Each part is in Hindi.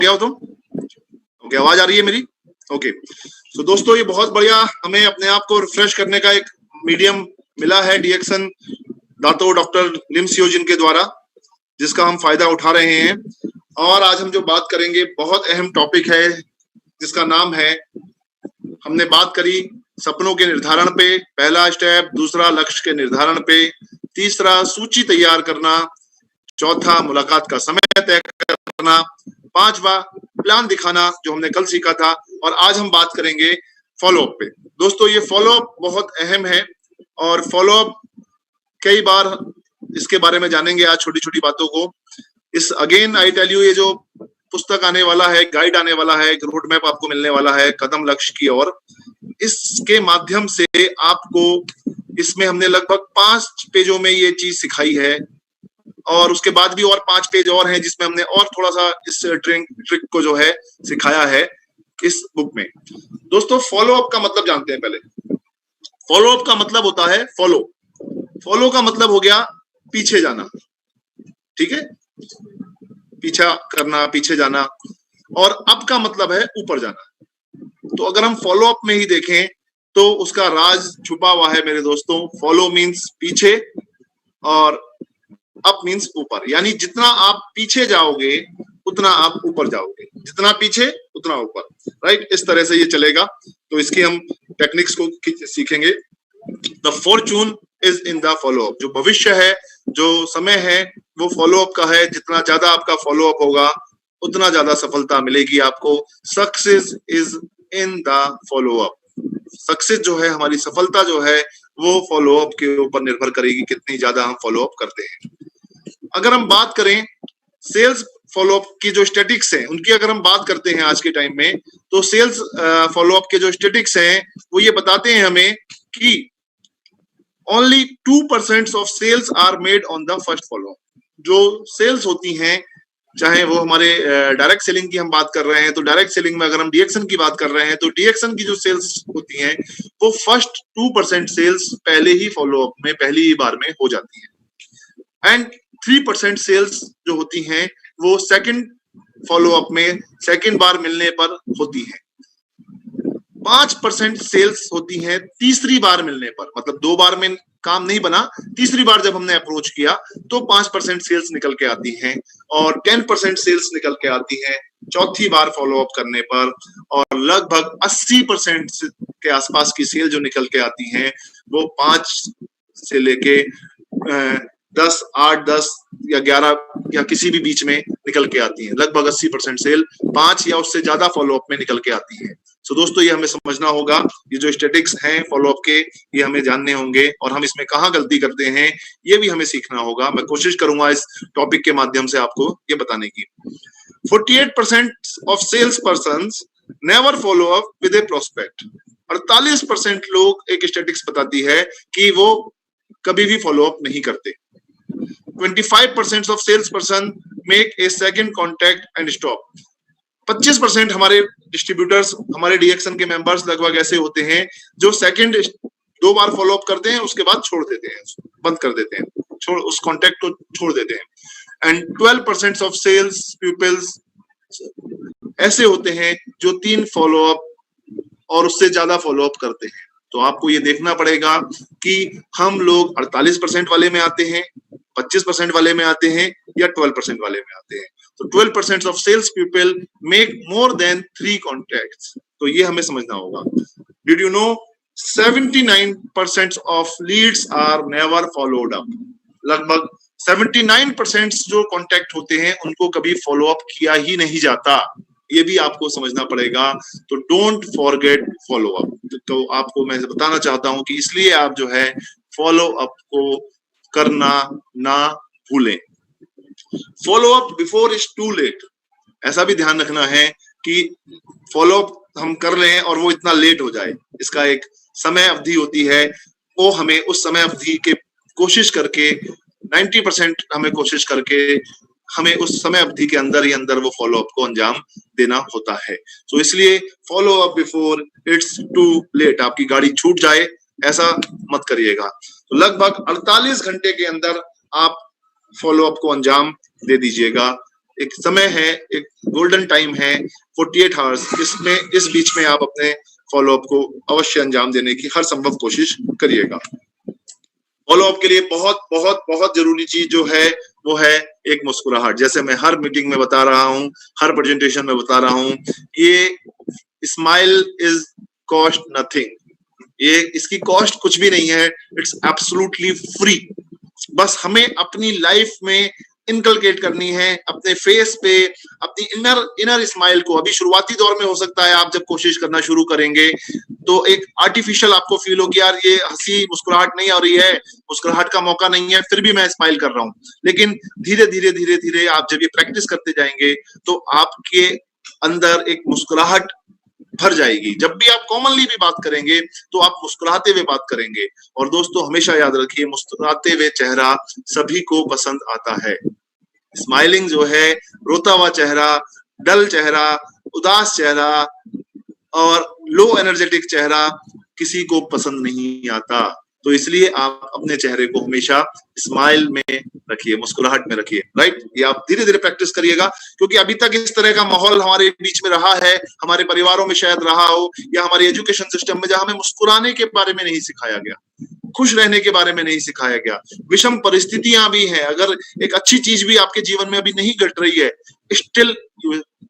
गया हो तुम? ओके, आवाज आ रही है मेरी? ओके, तो दोस्तों ये बहुत बढ़िया हमें अपने आप को रिफ्रेश करने का एक मीडियम मिला है डीएक्शन दातो डॉक्टर लिम सियोजिन के द्वारा, जिसका हम फायदा उठा रहे हैं। और आज हम जो बात करेंगे बहुत अहम टॉपिक है, जिसका नाम है, हमने बात करी सपनों के निर्धारण पे, पहला स्टेप, दूसरा लक्ष्य के निर्धारण पे, तीसरा सूची तैयार करना, चौथा मुलाकात का समय तय करना, पांचवा प्लान दिखाना जो हमने कल सीखा था, और आज हम बात करेंगे फॉलोअप पे। दोस्तों ये फॉलोअप बहुत अहम है और फॉलोअप कई बार इसके बारे में जानेंगे आज, छोटी छोटी बातों को। इस अगेन आई टेल यू, ये जो पुस्तक आने वाला है, गाइड आने वाला है, एक रोड मैप आपको मिलने वाला है कदम लक्ष्य की ओर, इसके माध्यम से आपको, इसमें हमने लगभग 5 पेजों में ये चीज सिखाई है, और उसके बाद भी और 5 पेज और हैं जिसमें हमने और थोड़ा सा इस ट्रिक को जो है सिखाया है इस बुक में। दोस्तों फॉलोअप का मतलब जानते हैं पहले। फॉलोअप का मतलब होता है फॉलो का मतलब हो गया पीछे जाना, ठीक है, पीछा करना, पीछे जाना, और अप का मतलब है ऊपर जाना। तो अगर हम फॉलोअप में ही देखें तो उसका राज छुपा हुआ है मेरे दोस्तों। फॉलो मीन्स पीछे और अप मीन्स ऊपर, यानी जितना आप पीछे जाओगे उतना आप ऊपर जाओगे, जितना पीछे उतना ऊपर, राइट? इस तरह से ये चलेगा। तो इसकी हम टेक्निक्स को सीखेंगे। The Fortune is in the follow up. जो भविष्य है, जो समय है, वो फॉलोअप का है। जितना ज्यादा आपका फॉलोअप होगा उतना ज्यादा सफलता मिलेगी आपको। Success is in the follow up. Success जो है, हमारी सफलता जो है, वो फॉलोअप के ऊपर निर्भर करेगी, कितनी ज्यादा हम फॉलोअप करते हैं। अगर हम बात करें सेल्स फॉलोअप की जो स्टैटिक्स हैं, उनकी अगर हम बात करते हैं आज के टाइम में, तो सेल्स फॉलोअप के जो स्टैटिक्स हैं वो ये बताते हैं हमें कि only 2% of sales are made on the first follow up. जो सेल्स होती हैं, चाहे वो हमारे डायरेक्ट सेलिंग की हम बात कर रहे हैं, तो डायरेक्ट सेलिंग में अगर हम डीएक्शन की बात कर रहे हैं, तो डीएक्शन की जो सेल्स होती हैं वो फर्स्ट 2% सेल्स पहले ही फॉलोअप में, पहली ही बार में हो जाती है। एंड 3% सेल्स जो होती हैं वो सेकंड फॉलोअप में, सेकंड बार मिलने पर होती हैं। 5% सेल्स होती हैं तीसरी बार मिलने पर, मतलब 2 बार में काम नहीं बना, तीसरी बार जब हमने अप्रोच किया तो 5% सेल्स निकल के आती हैं, और 10% सेल्स निकल के आती हैं चौथी बार फॉलोअप करने पर, और लगभग 80% के आसपास की सेल जो निकल के आती हैं वो 5 से लेके 10, 8, 10 या 11 या किसी भी बीच में निकल के आती हैं। लगभग 80% सेल 5 या उससे ज्यादा फॉलोअप में निकल के आती है। सो दोस्तों ये हमें समझना होगा, ये जो स्टैटिक्स हैं फॉलोअप के, ये हमें जानने होंगे, और हम इसमें कहाँ गलती करते हैं ये भी हमें सीखना होगा। मैं कोशिश करूंगा इस टॉपिक के माध्यम से आपको ये बताने की। 48% of sales persons never follow up with a prospect. 48% लोग, एक स्टैटिक्स बताती है कि वो कभी भी फॉलो अप नहीं करते। 25% of sales person make a second contact and stop. 25% हमारे डिस्ट्रीब्यूटर्स, हमारे डीएक्शन के मेंबर्स लगभग ऐसे होते हैं जो सेकंड 2 बार फॉलो अप करते हैं, उसके बाद छोड़ देते हैं, बंद कर देते हैं, उस कॉन्टैक्ट को छोड़ देते हैं। एंड 12% ऑफ सेल्स पीपल्स ऐसे होते हैं जो 3 फॉलो अप और उससे ज्यादा फॉलो अप करते हैं। तो आपको ये देखना पड़ेगा कि हम लोग 48% वाले में आते हैं, 25% वाले में आते हैं, या 12% वाले में आते हैं। तो 12% of sales people make more than 3 contacts. तो ये हमें समझना होगा। Did you know 79% of leads are never followed up. लगभग 79% जो कॉन्टैक्ट होते हैं उनको कभी फॉलो अप किया ही नहीं जाता। ये भी आपको समझना पड़ेगा। तो डोंट फॉरगेट फॉलो अप। तो आपको मैं बताना चाहता हूं कि इसलिए आप जो है फॉलो अप को करना ना भूलें। Follow up before is too late. ऐसा भी ध्यान रखना है कि फॉलो अप हम कर लें और वो इतना लेट हो जाए, इसका एक समय अवधि होती है। वो हमें उस समय अवधि के कोशिश करके 90% हमें कोशिश करके हमें उस समय अवधि के अंदर ही अंदर वो फॉलो अप को अंजाम देना होता है। तो इसलिए follow up before it's too late. आपकी गाड़ी छूट जाए ऐसा मत करिएगा। तो लगभग 48 घंटे के अंदर आप फॉलो अप को अंजाम दे दीजिएगा। एक समय है, एक गोल्डन टाइम है 48 आवर्स, इसमें इस बीच में आप अपने फॉलोअप को अवश्य अंजाम देने की हर संभव कोशिश करिएगा। फॉलोअप के लिए बहुत बहुत बहुत जरूरी चीज जो है वो है एक मुस्कुराहट। जैसे मैं हर मीटिंग में बता रहा हूँ, हर प्रेजेंटेशन में बता रहा हूँ, ये स्माइल इज कॉस्ट नथिंग, ये इसकी कॉस्ट कुछ भी नहीं है, इट्स एब्सोल्युटली फ्री। बस हमें अपनी लाइफ में इनकलकेट करनी है, अपने फेस पे अपनी इनर स्माइल को। अभी शुरुआती दौर में हो सकता है आप जब कोशिश करना शुरू करेंगे तो एक आर्टिफिशियल आपको फील होगी, यार ये हंसी मुस्कुराहट नहीं आ रही है, मुस्कुराहट का मौका नहीं है, फिर भी मैं स्माइल कर रहा हूँ। लेकिन धीरे धीरे धीरे धीरे आप जब ये प्रैक्टिस करते जाएंगे तो आपके अंदर एक मुस्कुराहट भर जाएगी। जब भी आप कॉमनली भी बात करेंगे तो आप मुस्कुराते हुए बात करेंगे। और दोस्तों हमेशा याद रखिए, मुस्कुराते हुए चेहरा सभी को पसंद आता है। स्माइलिंग जो है, रोता हुआ चेहरा, डल चेहरा, उदास चेहरा और लो एनर्जेटिक चेहरा किसी को पसंद नहीं आता। तो इसलिए आप अपने चेहरे को हमेशा स्माइल में रखिए, मुस्कुराहट में रखिए, राइट। ये आप धीरे धीरे प्रैक्टिस करिएगा, क्योंकि अभी तक इस तरह का माहौल हमारे बीच में रहा है, हमारे परिवारों में शायद रहा हो, या हमारे एजुकेशन सिस्टम में, जहां हमें मुस्कुराने के बारे में नहीं सिखाया गया, खुश रहने के बारे में नहीं सिखाया गया। विषम परिस्थितियां भी हैं, अगर एक अच्छी चीज भी आपके जीवन में अभी नहीं घट रही है, स्टिल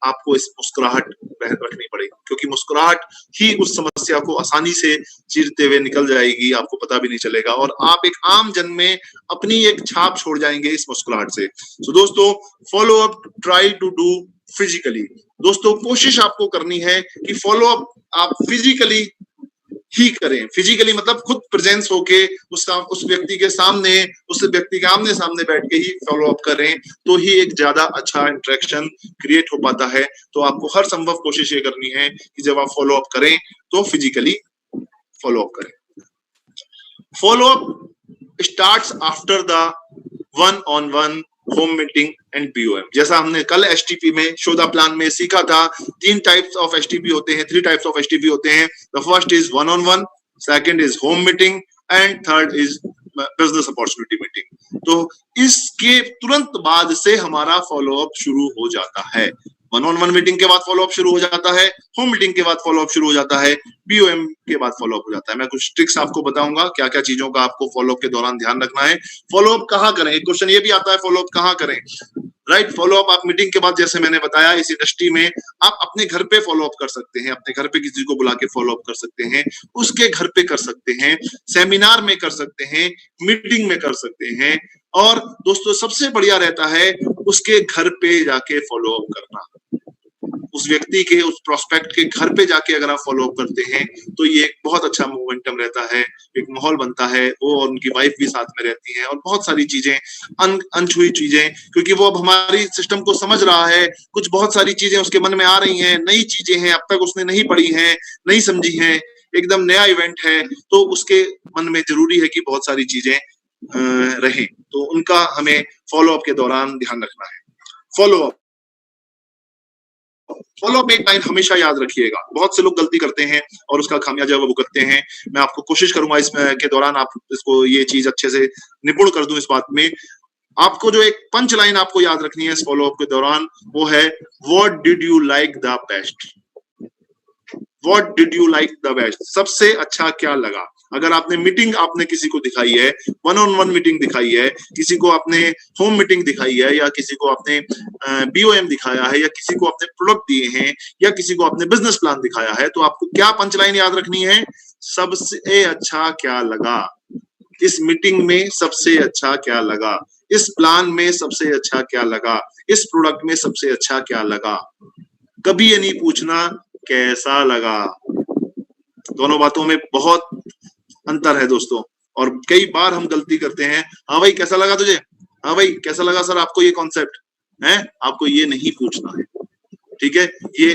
आपको इस मुस्कुराहट रखनी पड़ेगी, क्योंकि मुस्कुराहट ही उस समस्या को आसानी से चीरते हुए निकल जाएगी, आपको पता भी नहीं चलेगा, और आप एक आम जन में अपनी एक छाप छोड़ जाएंगे इस मुस्कुराहट से। तो दोस्तों follow up try to do physically. दोस्तों कोशिश आपको करनी है कि फॉलो अप आप फिजिकली ही करें। फिजिकली मतलब खुद प्रेजेंस होके उस व्यक्ति के सामने, उस व्यक्ति के आमने सामने बैठ के ही फॉलो अप करें, तो ही एक ज्यादा अच्छा इंटरेक्शन क्रिएट हो पाता है। तो आपको हर संभव कोशिश ये करनी है कि जब आप फॉलो अप करें तो फिजिकली फॉलो अप करें। Follow up starts after the one on one home meeting and BOM. जैसा हमने कल एसटीपी में शोधा प्लान में सीखा था, 3 टाइप्स ऑफ एसटीपी होते हैं, 3 टाइप्स ऑफ एसटीपी होते हैं। The first is one on one, second is home meeting and third is business opportunity meeting. तो इसके तुरंत बाद से हमारा फॉलो अप शुरू हो जाता है। वन ऑन वन मीटिंग के बाद फॉलो अप शुरू हो जाता है, होम मीटिंग के बाद फॉलो अप शुरू हो जाता है, बीओएम के बाद फॉलो अप हो जाता है। मैं कुछ ट्रिक्स आपको बताऊंगा, क्या क्या चीजों का आपको फॉलो अप के दौरान ध्यान रखना है। फॉलो अप कहाँ करें, एक क्वेश्चन ये भी आता है, फॉलो अप कहाँ करें, राइट। फॉलो अप आप मीटिंग के बाद, जैसे मैंने बताया, इस इंडस्ट्री में आप अपने घर पे फॉलो अप कर सकते हैं, अपने घर पे किसी को बुला के फॉलो अप कर सकते हैं, उसके घर पे कर सकते हैं, सेमिनार में कर सकते हैं, मीटिंग में कर सकते हैं, और दोस्तों सबसे बढ़िया रहता है उसके घर पे जाके फॉलो अप करना। उस व्यक्ति के, उस प्रोस्पेक्ट के घर पे जाके अगर आप फॉलो अप करते हैं तो ये एक बहुत अच्छा मोमेंटम रहता है, एक माहौल बनता है, वो और उनकी वाइफ भी साथ में रहती हैं, और बहुत सारी चीजें, अनछुई चीजें, क्योंकि वो अब हमारी सिस्टम को समझ रहा है, कुछ बहुत सारी चीजें उसके मन में आ रही हैं, नई चीजें हैं, अब तक उसने नहीं पढ़ी हैं, नहीं समझी हैं, एकदम नया इवेंट है, तो उसके मन में जरूरी है कि बहुत सारी चीजें रहें, तो उनका हमें फॉलो अप के दौरान ध्यान रखना है। फॉलो अप में एक लाइन हमेशा याद रखिएगा, बहुत से लोग गलती करते हैं और उसका खामियाजा वो भुगतते हैं। मैं आपको कोशिश करूंगा इसमें के दौरान आप इसको ये चीज अच्छे से निपुण कर दूं इस बात में। आपको जो एक पंच लाइन आपको याद रखनी है इस फॉलो अप के दौरान, वो है what did you like the best. What did you like the best, सबसे अच्छा क्या लगा। अगर आपने मीटिंग आपने किसी को दिखाई है, वन ऑन वन मीटिंग दिखाई है, किसी को आपने होम मीटिंग दिखाई है, या किसी को आपने बीओएम दिखाया है, या किसी को आपने प्रोडक्ट दिए हैं, या किसी को आपने बिजनेस प्लान दिखाया है, तो आपको क्या पंचलाइन याद रखनी है, सबसे अच्छा क्या लगा इस मीटिंग में, सबसे अच्छा क्या लगा इस प्लान में, सबसे अच्छा क्या लगा इस प्रोडक्ट में, सबसे अच्छा क्या लगा। कभी ये नहीं पूछना कैसा लगा, दोनों बातों में बहुत अंतर है दोस्तों, और कई बार हम गलती करते हैं, हाँ भाई कैसा लगा तुझे, हाँ भाई कैसा लगा सर आपको ये कॉन्सेप्ट है, आपको ये नहीं पूछना है, ठीक है। ये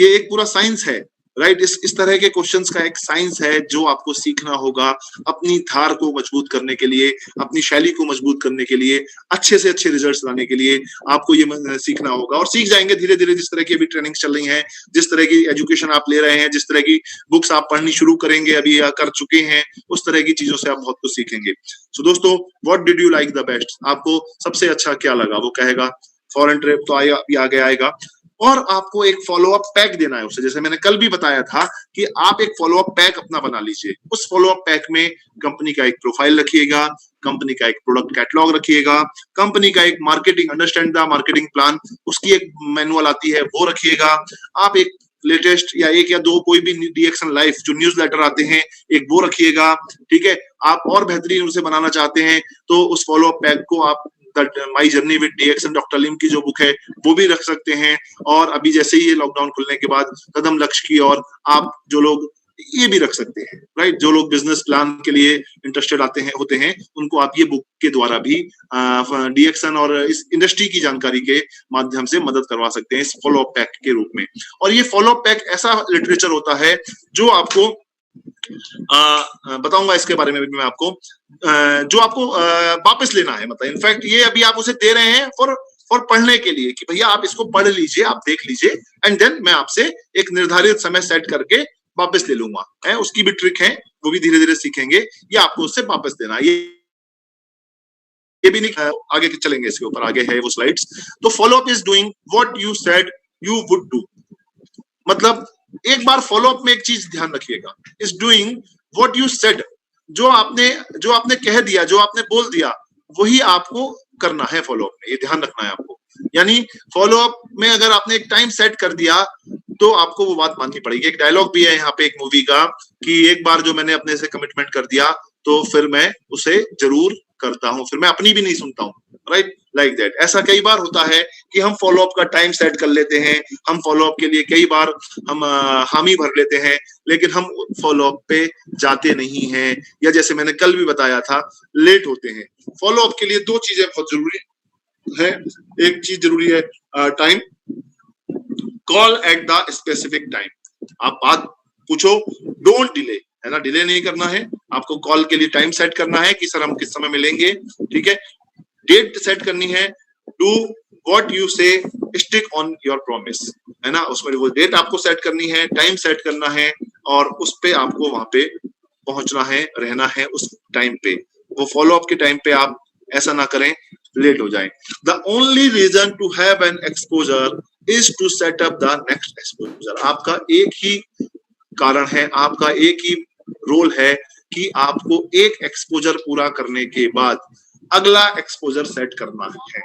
एक पूरा साइंस है, राइट। इस तरह के क्वेश्चंस का एक साइंस है जो आपको सीखना होगा अपनी धार को मजबूत करने के लिए, अपनी शैली को मजबूत करने के लिए, अच्छे से अच्छे रिजल्ट्स लाने के लिए आपको ये सीखना होगा, और सीख जाएंगे धीरे धीरे। जिस तरह की अभी ट्रेनिंग चल रही है, जिस तरह की एजुकेशन आप ले रहे हैं, जिस तरह की बुक्स आप पढ़नी शुरू करेंगे, अभी या कर चुके हैं, उस तरह की चीजों से आप बहुत कुछ सीखेंगे। सो दोस्तों what did you like the best, आपको सबसे अच्छा क्या लगा, वो कहेगा फॉरेन ट्रिप तो आगे आएगा, और आपको एक फॉलो अप पैक देना है उसे। जैसे मैंने कल भी बताया था कि आप एक फॉलो अप पैक अपना बना लीजिए। उस फॉलो अप पैक में कंपनी का एक प्रोफाइल रखिएगा, कंपनी का एक प्रोडक्ट कैटलॉग रखिएगा, कंपनी का एक marketing understand the marketing plan, उसकी एक मैनुअल आती है वो रखिएगा। आप एक लेटेस्ट या एक या दो कोई भी डीएक्शन लाइफ जो न्यूज लेटर आते हैं एक वो रखिएगा, ठीक है। आप और बेहतरीन उसे बनाना चाहते हैं तो उस फॉलो अप पैक को आप माई जर्नी विद डीएक्शन डॉक्टर लिम की जो बुक है वो भी रख सकते हैं। और अभी जैसे ही ये लॉकडाउन खुलने के बाद कदम लक्ष्य की और आप जो लोग ये भी रख सकते हैं, राइट। जो लोग बिजनेस प्लान के लिए इंटरेस्टेड होते हैं उनको आप ये बुक के द्वारा भी डीएक्शन और इस इंडस्ट्री की जानकारी के माध्यम से मदद करवा सकते हैं इस फॉलो अप पैक के रूप में। और ये फॉलो अप पैक ऐसा लिटरेचर होता है जो आपको बताऊंगा इसके बारे में भी मैं आपको, जो आपको वापस लेना है। मतलब इनफैक्ट ये अभी आप उसे दे रहे हैं फॉर पढ़ने के लिए कि भैया आप इसको पढ़ लीजिए, आप देख लीजिए, एंड देन मैं आपसे एक निर्धारित समय सेट करके वापस ले लूंगा। है उसकी भी ट्रिक है, वो भी धीरे धीरे सीखेंगे। ये आपको उससे वापस देना, ये भी नहीं आगे चलेंगे इसके ऊपर, आगे है वो स्लाइड्स। तो follow up is doing what you said you would do. मतलब एक बार फॉलो अप में एक चीज ध्यान रखिएगा, is doing what you said. जो आपने कह दिया, जो आपने बोल दिया, वही आपको करना है फॉलो अप में, ये ध्यान रखना है आपको। यानी फॉलो अप में अगर आपने एक टाइम सेट कर दिया तो आपको वो बात माननी पड़ेगी। एक डायलॉग भी है यहाँ पे एक मूवी का कि एक बार जो मैंने अपने से कमिटमेंट कर दिया तो फिर मैं उसे जरूर करता हूँ, फिर मैं अपनी भी नहीं सुनता हूँ, राइट, लाइक दैट। ऐसा कई बार होता है कि हम फॉलो अप का टाइम सेट कर लेते हैं, हम फॉलो अप के लिए कई बार हम हामी भर लेते हैं, लेकिन हम फॉलो अप पे जाते नहीं हैं, या जैसे मैंने कल भी बताया था लेट होते हैं। फॉलो अप के लिए दो चीजें बहुत जरूरी है। एक चीज जरूरी है time, call at the specific time. आप बात पूछो, डोंट डिले, है ना, डिले नहीं करना है। आपको कॉल के लिए टाइम सेट करना है कि सर हम किस समय मिलेंगे, ठीक है। डेट सेट करनी है, डू व्हाट यू से, स्टिक ऑन योर प्रॉमिस, है ना। उसमें वो डेट आपको सेट करनी है, टाइम सेट करना है, और उस पे आपको वहां पे पहुंचना है, रहना है उस टाइम पे। वो फॉलो अप के टाइम पे आप ऐसा ना करें लेट हो जाए। The only reason to have an exposure is to set up the next exposure. आपका एक ही कारण है, आपका एक ही रोल है कि आपको एक एक्सपोजर पूरा करने के बाद अगला एक्सपोजर सेट करना है।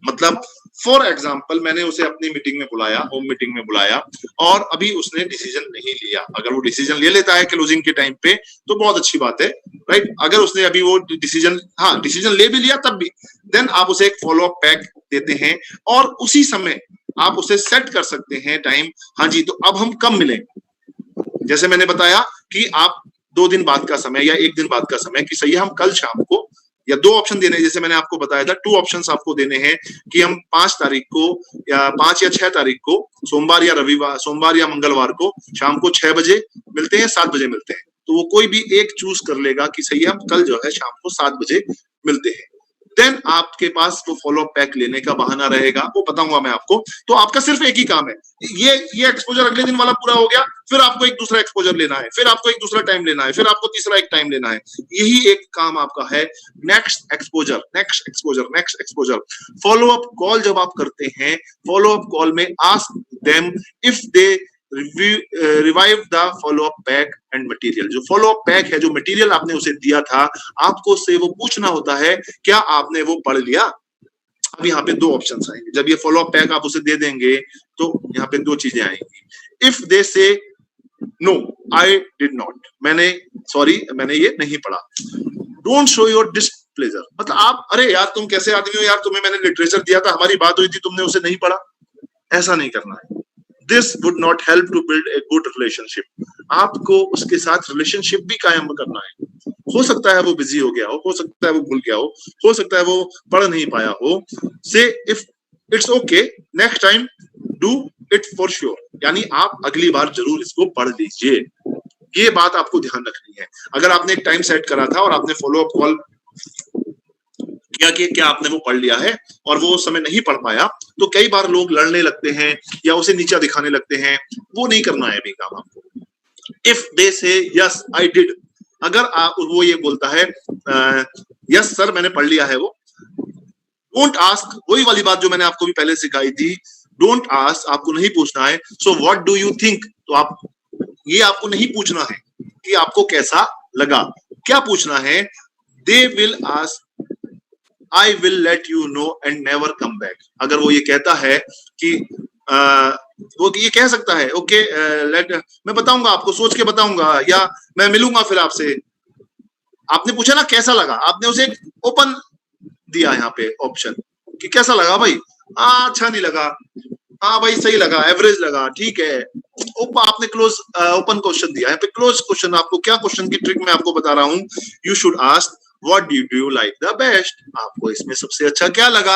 मतलब फॉर एग्जाम्पल मैंने उसे अपनी मीटिंग में बुलाया, होम मीटिंग में बुलाया, और अभी उसने डिसीजन नहीं लिया। अगर वो डिसीजन ले लेता है क्लोजिंग के टाइम पे तो बहुत अच्छी बात है, राइट। अगर उसने अभी वो डिसीजन ले भी लिया तब भी देन आप उसे एक फॉलो अप पैक देते हैं, और उसी समय आप उसे सेट कर सकते हैं टाइम। हाँ जी, तो अब हम कब मिलेंगे, जैसे मैंने बताया कि आप 2 दिन बाद का समय या 1 दिन बाद का समय कि सही है हम कल शाम को, या 2 ऑप्शन देने, जैसे मैंने आपको बताया था 2 ऑप्शंस आपको देने हैं कि हम 5 तारीख को या 5 या 6 तारीख को, सोमवार या मंगलवार को शाम को 6 बजे मिलते हैं, 7 बजे मिलते हैं। तो वो कोई भी एक चूज कर लेगा कि सही है हम कल जो है शाम को 7 बजे मिलते हैं। देन आपके पास वो फॉलो अप पैक लेने का बहाना रहेगा, वो बताऊंगा मैं आपको। तो आपका सिर्फ एक ही काम है, ये एक्सपोजर अगले दिन वाला पूरा हो गया, फिर आपको एक दूसरा एक्सपोजर लेना है, फिर आपको एक दूसरा टाइम लेना है, फिर आपको तीसरा एक टाइम लेना है। यही एक काम आपका है, next exposure, next exposure, next exposure. Follow up call जब आप करते हैं, फॉलो अप कॉल में ask them if they revive the follow up pack and material. जो फॉलो अप पैक है, जो मटेरियल आपने उसे दिया था, आपको उससे वो पूछना होता है क्या आपने वो पढ़ लिया। अब यहाँ पे 2 ऑप्शंस आएंगे। जब ये फॉलो अप पैक आप उसे दे देंगे तो यहाँ पे 2 चीजें आएंगी। इफ दे से नो आई डिड नॉट, मैंने ये नहीं पढ़ा, डोंट शो योर डिस्प्लेजर। मतलब आप, अरे यार तुम कैसे आदमी हो यार, तुम्हें मैंने लिटरेचर दिया था, हमारी बात हुई थी, तुमने उसे नहीं पढ़ा, ऐसा नहीं करना है। This would not help to build a good relationship। आपको उसके साथ रिलेशनशिप भी कायम करना है। हो सकता है वो बिजी हो गया हो सकता है वो भूल गया हो सकता है वो पढ़ नहीं पाया हो। से if it's okay, next time do it for sure, यानी आप अगली बार जरूर इसको पढ़ लीजिए। ये बात आपको ध्यान रखनी है। अगर आपने एक टाइम सेट करा था और आपने फॉलो अप कॉल किया कि क्या आपने वो पढ़ लिया है और वो उस समय नहीं पढ़ पाया, तो कई बार लोग लड़ने लगते हैं या उसे नीचा दिखाने लगते हैं। वो नहीं करना है अभी काम आपको। इफ दे से यस आई डिड, अगर वो ये बोलता है यस सर मैंने पढ़ लिया है वो, डोंट आस्क, वही वाली बात जो मैंने आपको भी पहले सिखाई थी, डोंट आस्क, आपको नहीं पूछना है so what do you think, तो आप ये आपको नहीं पूछना है कि आपको कैसा लगा, क्या पूछना है, they will ask I will let you know and never come back. अगर वो ये कहता है कि वो ये कह सकता है ओके लेट, मैं बताऊंगा आपको, सोच के बताऊंगा, या मैं मिलूंगा फिर आपसे। आपने पूछा ना कैसा लगा, आपने उसे ओपन दिया यहाँ पे ऑप्शन कि कैसा लगा भाई, हाँ अच्छा नहीं लगा, हाँ भाई सही लगा, एवरेज लगा, ठीक है। आपने क्लोज ओपन क्वेश्चन दिया, यहाँ पे क्लोज क्वेश्चन। आपको क्या क्वेश्चन की ट्रिक मैं आपको बता रहा हूँ, you should ask what do you like the best, आपको इसमें सबसे अच्छा क्या लगा।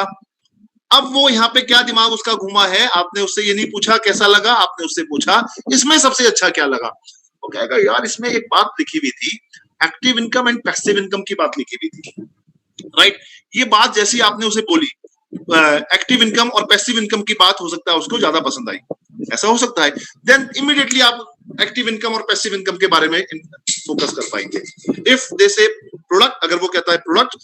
अब वो यहाँ पे क्या दिमाग उसका घूमा है, आपने उससे ये नहीं पूछा कैसा लगा, आपने उससे पूछा इसमें सबसे अच्छा क्या लगा। वो कहेगा यार इसमें एक बात लिखी हुई थी, active income and passive income की बात लिखी हुई थी, राइट। ये बात जैसी आपने उसे बोली, एक्टिव इनकम और पैसिव इनकम की बात, हो सकता है उसको ज्यादा पसंद आई, ऐसा हो सकता है। देन इमीडिएटली आप एक्टिव इनकम और पैसिव इनकम के बारे में फोकस कर पाएंगे। इफ दे से प्रोडक्ट, अगर वो कहता है प्रोडक्ट,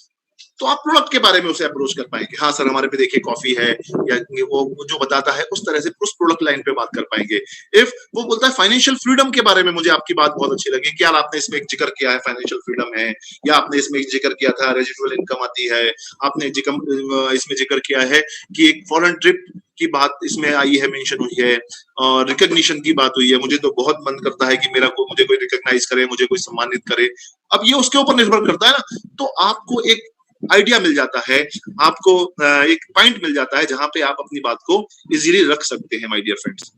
तो आप प्रोडक्ट के बारे में उसे अप्रोच कर पाएंगे, हाँ सर हमारे पे देखिए कॉफी है, या वो जो बताता है उस तरह से उस प्रोडक्ट लाइन पे बात कर पाएंगे। इफ वो बोलता है फाइनेंशियल फ्रीडम के बारे में, मुझे आपकी बात बहुत अच्छी लगी कि यार आपने इसमें एक जिक्र किया है फाइनेंशियल फ्रीडम है, या आपने इसमें एक जिक्र किया था रेजिडुअल इनकम आती है, आपने इसमें जिक्र किया है कि एक फॉरेन ट्रिप की बात इसमें आई है, मेंशन हुई है, और रिकॉग्निशन की बात हुई है, मुझे तो बहुत मन करता है कि मुझे कोई रिकॉग्नाइज करे, मुझे कोई सम्मानित करे। अब ये उसके ऊपर निर्भर करता है ना, तो आपको एक आइडिया मिल जाता है, आपको एक पॉइंट मिल जाता है जहां पे आप अपनी बात को इजीली रख सकते हैं, my dear friends.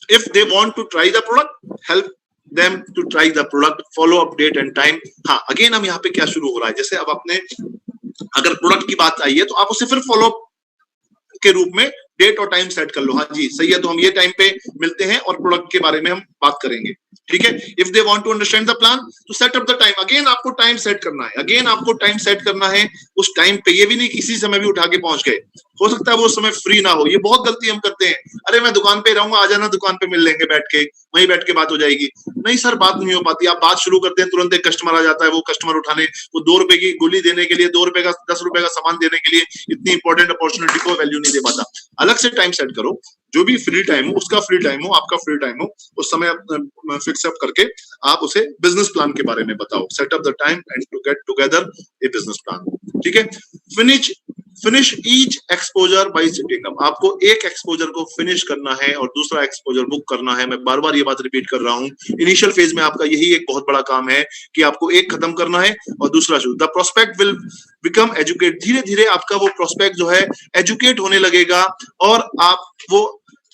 If they want to try the product, help them to try the product, follow up date and time. हाँ अगेन हम यहाँ पे क्या शुरू हो रहा है, जैसे अब आपने अगर प्रोडक्ट की बात आई है तो आप उसे फिर फॉलो अप के रूप में डेट और टाइम सेट कर लो, हाँ जी सही है, तो हम ये टाइम पे मिलते हैं और प्रोडक्ट के बारे में हम बात करेंगे, ठीक है। If they want to understand the plan तो set up the time, again आपको टाइम सेट करना है, अगेन आपको टाइम सेट करना है उस टाइम पे। ये भी नहीं किसी समय भी उठा के पहुंच गए, हो सकता है वो समय फ्री ना हो, ये बहुत गलती हम करते हैं, अरे मैं दुकान पे रहूंगा, आ जाना दुकान पे मिल लेंगे बैठ के, वहीं बैठ के बात हो जाएगी। नहीं सर बात नहीं हो पाती, आप बात शुरू करते हैं तुरंत एक कस्टमर आ जाता है, वो कस्टमर उठाने, वो 2 रुपए की गोली देने के लिए, 2 रुपए का 10 रुपए का सामान देने के लिए इतनी इंपॉर्टेंट अपॉर्चुनिटी को वैल्यू नहीं दे पाता। अलग से टाइम सेट करो, जो भी फ्री टाइम हो उसका फ्री टाइम हो, आपका फ्री टाइम हो, उस समय फिक्स अप करके आप उसे बिजनेस प्लान के बारे में बताओ, set up the time and to get together a business plan, ठीक है। Finish each exposure by sitting up, आपको एक एक्सपोजर को फिनिश करना है और दूसरा एक्सपोजर बुक करना है। मैं बार बार ये बात रिपीट कर रहा हूँ, इनिशियल फेज में आपका यही एक बहुत बड़ा काम है कि आपको एक खत्म करना है और दूसरा शुरू। The prospect will become educate, धीरे धीरे आपका वो प्रोस्पेक्ट जो है एजुकेट होने लगेगा, और आप वो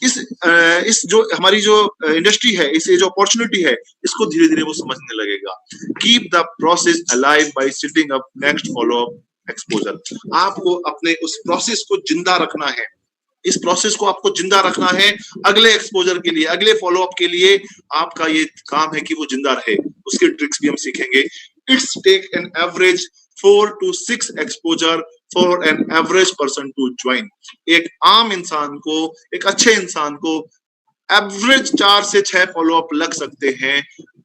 इस जो हमारी जो इंडस्ट्री है, इस जो अपॉर्चुनिटी है, इसको धीरे धीरे वो समझने लगेगा। Keep the process alive bye sitting up next follow up exposure, आपको अपने उस प्रोसेस को जिंदा रखना है, इस प्रोसेस को आपको जिंदा रखना है अगले एक्सपोजर के लिए, अगले फॉलो अप के लिए आपका ये काम है कि वो जिंदा रहे। उसके ट्रिक्स भी हम सीखेंगे। It's take an average 4 to 6 exposure for an average person to join, एक आम इंसान को, एक अच्छे इंसान को एवरेज 4 से 6 फॉलो अप लग सकते हैं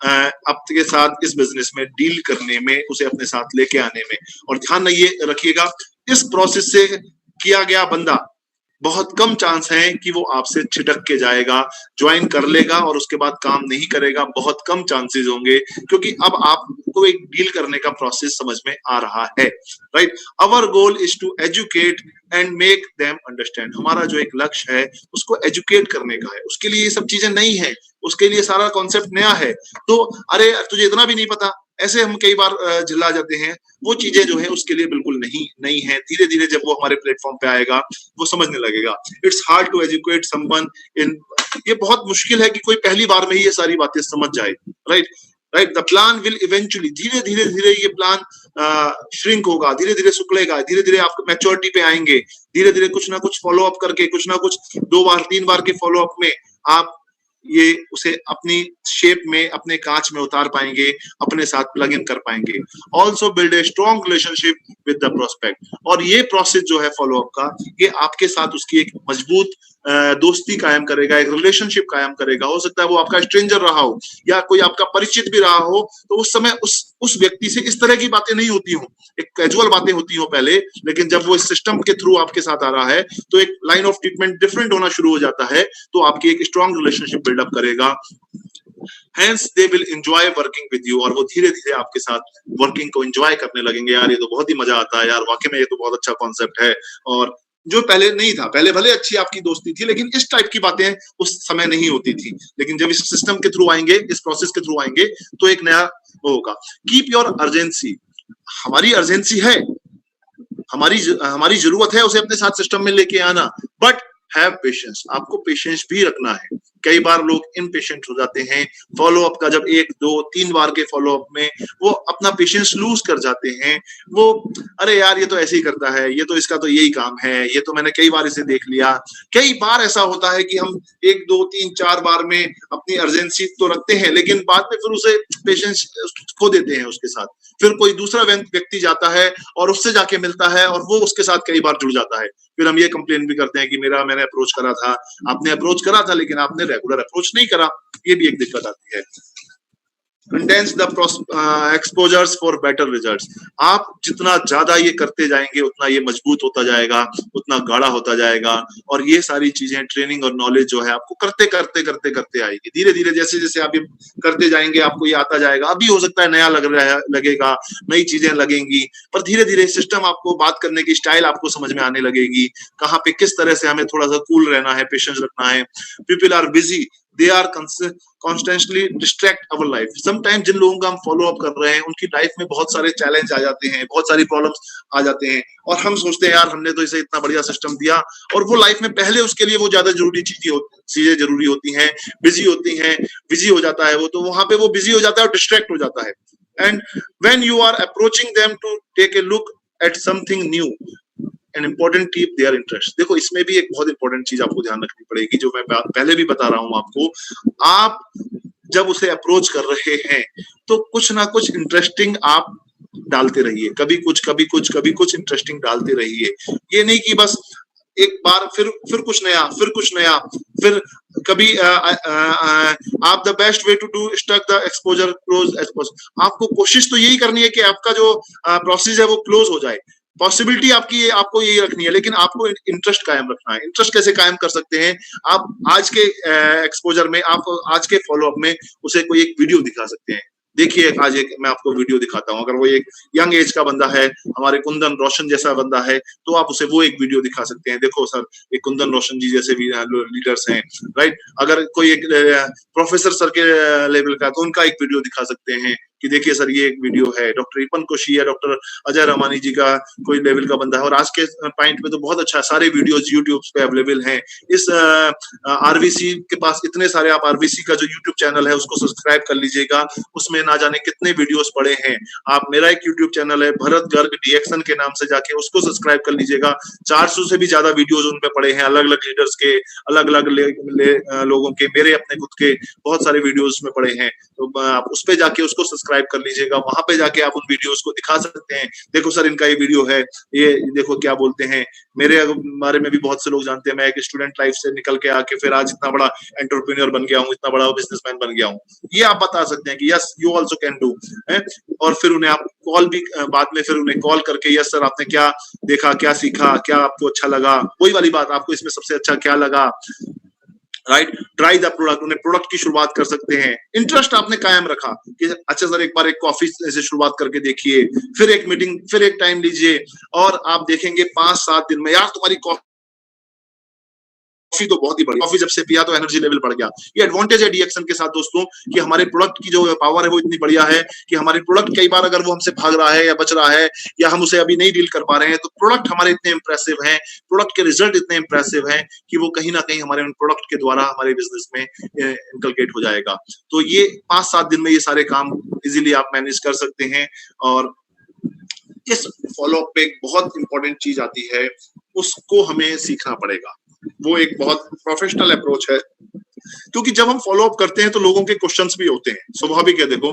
आपके साथ इस बिजनेस में डील करने में, उसे अपने साथ लेके आने में। और ध्यान ये रखिएगा, इस प्रोसेस से किया गया बंदा बहुत कम चांस है कि वो आपसे छिटक के जाएगा, ज्वाइन कर लेगा और उसके बाद काम नहीं करेगा, बहुत कम चांसेस होंगे, क्योंकि अब आपको एक डील करने का प्रोसेस समझ में आ रहा है, right. Our goal is to educate and make them understand, हमारा जो एक लक्ष्य है उसको एजुकेट करने का है, उसके लिए ये सब चीजें नई है, उसके लिए सारा कॉन्सेप्ट नया है, तो अरे तुझे इतना भी नहीं पता, ऐसे हम कई बार झिल्ला जाते हैं। वो चीजें जो है उसके लिए बिल्कुल नहीं है, धीरे धीरे जब वो हमारे प्लेटफॉर्म पे आएगा वो समझने लगेगा। It's hard to educate someone in, ये बहुत मुश्किल है कि कोई पहली बार में ही ये सारी बातें समझ जाए, right. The plan will eventually, धीरे धीरे ये प्लान श्रिंक होगा, धीरे धीरे सुकड़ेगा, धीरे धीरे आप मैच्योरिटी पे आएंगे, धीरे धीरे कुछ ना कुछ फॉलो अप करके, कुछ ना कुछ 2 बार 3 बार के फॉलो अप में आप ये उसे अपनी शेप में, अपने कांच में उतार पाएंगे, अपने साथ प्लग इन कर पाएंगे। Also build a strong relationship with the prospect, और ये प्रोसेस जो है फॉलो अप का, ये आपके साथ उसकी एक मजबूत दोस्ती कायम करेगा, एक रिलेशनशिप कायम करेगा। हो सकता है वो आपका स्ट्रेंजर रहा हो या कोई आपका परिचित भी रहा हो, तो उस समय उस व्यक्ति से इस तरह की बातें नहीं होती हो, एक कैजुअल बातें होती हो पहले, लेकिन जब वो इस सिस्टम के थ्रू आपके साथ आ रहा है तो एक लाइन ऑफ ट्रीटमेंट डिफरेंट होना शुरू हो जाता है, तो आपकी एक स्ट्रॉन्ग रिलेशनशिप बिल्डअप करेगा। Hence they will enjoy working with you, और वो धीरे धीरे आपके साथ वर्किंग को एंजॉय करने लगेंगे। यार ये तो बहुत ही मजा आता है यार, वाकई में ये तो बहुत अच्छा कॉन्सेप्ट है। और जो पहले नहीं था, पहले भले अच्छी आपकी दोस्ती थी लेकिन इस टाइप की बातें उस समय नहीं होती थी, लेकिन जब इस सिस्टम के थ्रू आएंगे, इस प्रोसेस के थ्रू आएंगे, तो एक नया वो होगा। कीप योर अर्जेंसी, हमारी अर्जेंसी है, हमारी जरूरत है उसे अपने साथ सिस्टम में लेके आना, बट हैव पेशेंस, आपको पेशेंस भी रखना है। कई बार लोग इनपेशेंट हो जाते हैं, फॉलोअप का जब 1 2 3 बार के फॉलोअप में वो अपना पेशेंस लूज कर जाते हैं। वो अरे यार ये तो ऐसे ही करता है, ये तो इसका तो यही काम है, ये तो मैंने कई बार इसे देख लिया। कई बार ऐसा होता है कि हम 1 2 3 4 बार में अपनी अर्जेंसी तो रखते हैं, लेकिन बाद में फिर उसे पेशेंस खो देते हैं उसके साथ। फिर कोई दूसरा व्यक्ति जाता है और उससे जाके मिलता है और वो उसके साथ कई बार जुड़ जाता है। फिर हम ये कंप्लेन भी करते हैं कि मैंने अप्रोच करा था, आपने अप्रोच करा था लेकिन आपने रेगुलर अप्रोच नहीं करा। ये भी एक दिक्कत आती है। Condense the exposures for better results, आप जितना ज्यादा ये करते जाएंगे उतना ये मजबूत होता जाएगा, उतना गाढ़ा होता जाएगा, और ये सारी चीजें ट्रेनिंग और नॉलेज जो है आपको करते करते करते करते आएगी। धीरे धीरे जैसे जैसे आप ये करते जाएंगे आपको ये आता जाएगा। अभी हो सकता है नया लगेगा, नई चीजें लगेंगी, पर धीरे धीरे सिस्टम आपको, बात करने की स्टाइल आपको समझ में आने लगेगी, कहाँ पे किस तरह से हमें थोड़ा सा कूल रहना है, पेशेंस रखना है। People are busy, they are constantly distract our life। Sometime जिन लोगों का हम फॉलो अप कर रहे हैं उनकी लाइफ में बहुत सारे चैलेंज आ जाते हैं, बहुत सारी प्रॉब्लम्स आ जाते हैं, और हम सोचते हैं यार हमने तो इसे इतना बढ़िया सिस्टम दिया, और वो लाइफ में पहले उसके लिए वो ज्यादा जरूरी चीजें जरूरी होती हैं, बिजी होती हैं, बिजी हो जाता है वो, तो वहां पे वो बिजी हो जाता है और डिस्ट्रैक्ट हो जाता है। And when you are approaching them to take a look at something new and important, keep their interest. देखो इसमें भी एक बहुत इंपॉर्टेंट चीज आपको ध्यान रखनी पड़ेगी, जो मैं पहले भी बता रहा हूं आपको। आप जब उसे अप्रोच कर रहे हैं तो कुछ ना कुछ इंटरेस्टिंग आप डालते रहिए, कभी कुछ इंटरेस्टिंग डालते रहिए। ये नहीं कि बस एक बार फिर कुछ नया, फिर कभी आप the best way to do stuck the exposure close as possible. आपको कोशिश तो यही करनी है कि आपका जो प्रोसेस है वो क्लोज हो जाए। पॉसिबिलिटी आपको यही रखनी है, लेकिन आपको इंटरेस्ट कायम रखना है। इंटरेस्ट कैसे कायम कर सकते हैं? आप आज के एक्सपोजर में, आप आज के फॉलोअप में उसे कोई एक वीडियो दिखा सकते हैं। देखिए आज एक मैं आपको वीडियो दिखाता हूं। अगर वो एक यंग एज का बंदा है, हमारे कुंदन रोशन जैसा बंदा है, तो आप उसे वो एक वीडियो दिखा सकते हैं। देखो सर, एक कुंदन रोशन जी जैसे भी लीडर्स हैं, राइट। अगर कोई एक प्रोफेसर सर के लेवल का, तो उनका एक वीडियो दिखा सकते हैं कि देखिए सर ये एक वीडियो है। डॉक्टर ईपन कोशी या डॉक्टर अजय रमानी जी का कोई लेवल का बंदा है, और आज के पॉइंट पे तो बहुत अच्छा सारे वीडियोस यूट्यूब पे अवेलेबल हैं। इस आरवीसी के पास इतने सारे, आप आरवीसी का जो यूट्यूब चैनल है उसको सब्सक्राइब कर लीजिएगा, उसमें ना जाने कितने वीडियोस पड़े हैं। आप, मेरा एक यूट्यूब चैनल है भरत गर्ग डीएक्शन के नाम से, जाके उसको सब्सक्राइब कर लीजिएगा। 400 से भी ज्यादा वीडियोस उन पे पड़े हैं, अलग अलग लीडर्स के, अलग अलग लोगों के, मेरे अपने खुद के बहुत सारे वीडियोस में पड़े हैं। तो आप उस पे जाके उसको सब्सक्राइब कर लीजिएगा। वहां पे जाके आप उन वीडियोस को दिखा सकते हैं, देखो सर इनका ये वीडियो है, ये देखो क्या बोलते हैं। मेरे बारे में भी बहुत से लोग जानते हैं, मैं एक स्टूडेंट लाइफ से निकल के आके फिर आज इतना बड़ा एंटरप्रेन्योर बन गया हूँ, इतना बड़ा बिजनेसमैन बन गया हूँ। ये आप बता सकते हैं कि yes you also can do. और फिर उन्हें आप कॉल भी, बाद में फिर उन्हें कॉल करके, यस सर आपने क्या देखा, क्या सीखा, क्या आपको अच्छा लगा, वही वाली बात, आपको इसमें सबसे अच्छा क्या लगा, राइट। ट्राई द प्रोडक्ट, उन्हें प्रोडक्ट की शुरुआत कर सकते हैं। इंटरेस्ट आपने कायम रखा कि अच्छा सर एक बार एक कॉफी से शुरुआत करके देखिए, फिर एक मीटिंग, फिर एक टाइम लीजिए, और आप देखेंगे 5-7 दिन में यार तुम्हारी कॉफी तो बहुत ही बढ़िया, कॉफी जब से पिया तो एनर्जी लेवल बढ़ गया। ये एडवांटेज है डीएक्शन के साथ दोस्तों, कि हमारे प्रोडक्ट की जो पावर है वो इतनी बढ़िया है कि हमारे प्रोडक्ट कई बार अगर वो हमसे भाग रहा है या बच रहा है, या हम उसे अभी नहीं डील कर पा रहे हैं, तो प्रोडक्ट हमारे इतने इंप्रेसिव हैं, प्रोडक्ट के रिजल्ट इतने इंप्रेसिव हैं कि वो कहीं ना कहीं हमारे उन प्रोडक्ट के द्वारा हमारे बिजनेस में इनकलकेट हो जाएगा। तो ये 5-7 दिन में ये सारे काम इजीली आप मैनेज कर सकते हैं। और इस फॉलोअप पे एक बहुत इंपॉर्टेंट चीज आती है, उसको हमें सीखना पड़ेगा। वो एक बहुत प्रोफेशनल अप्रोच है, क्योंकि जब हम फॉलो अप करते हैं तो लोगों के क्वेश्चंस भी होते हैं, स्वाभाविक है देखो।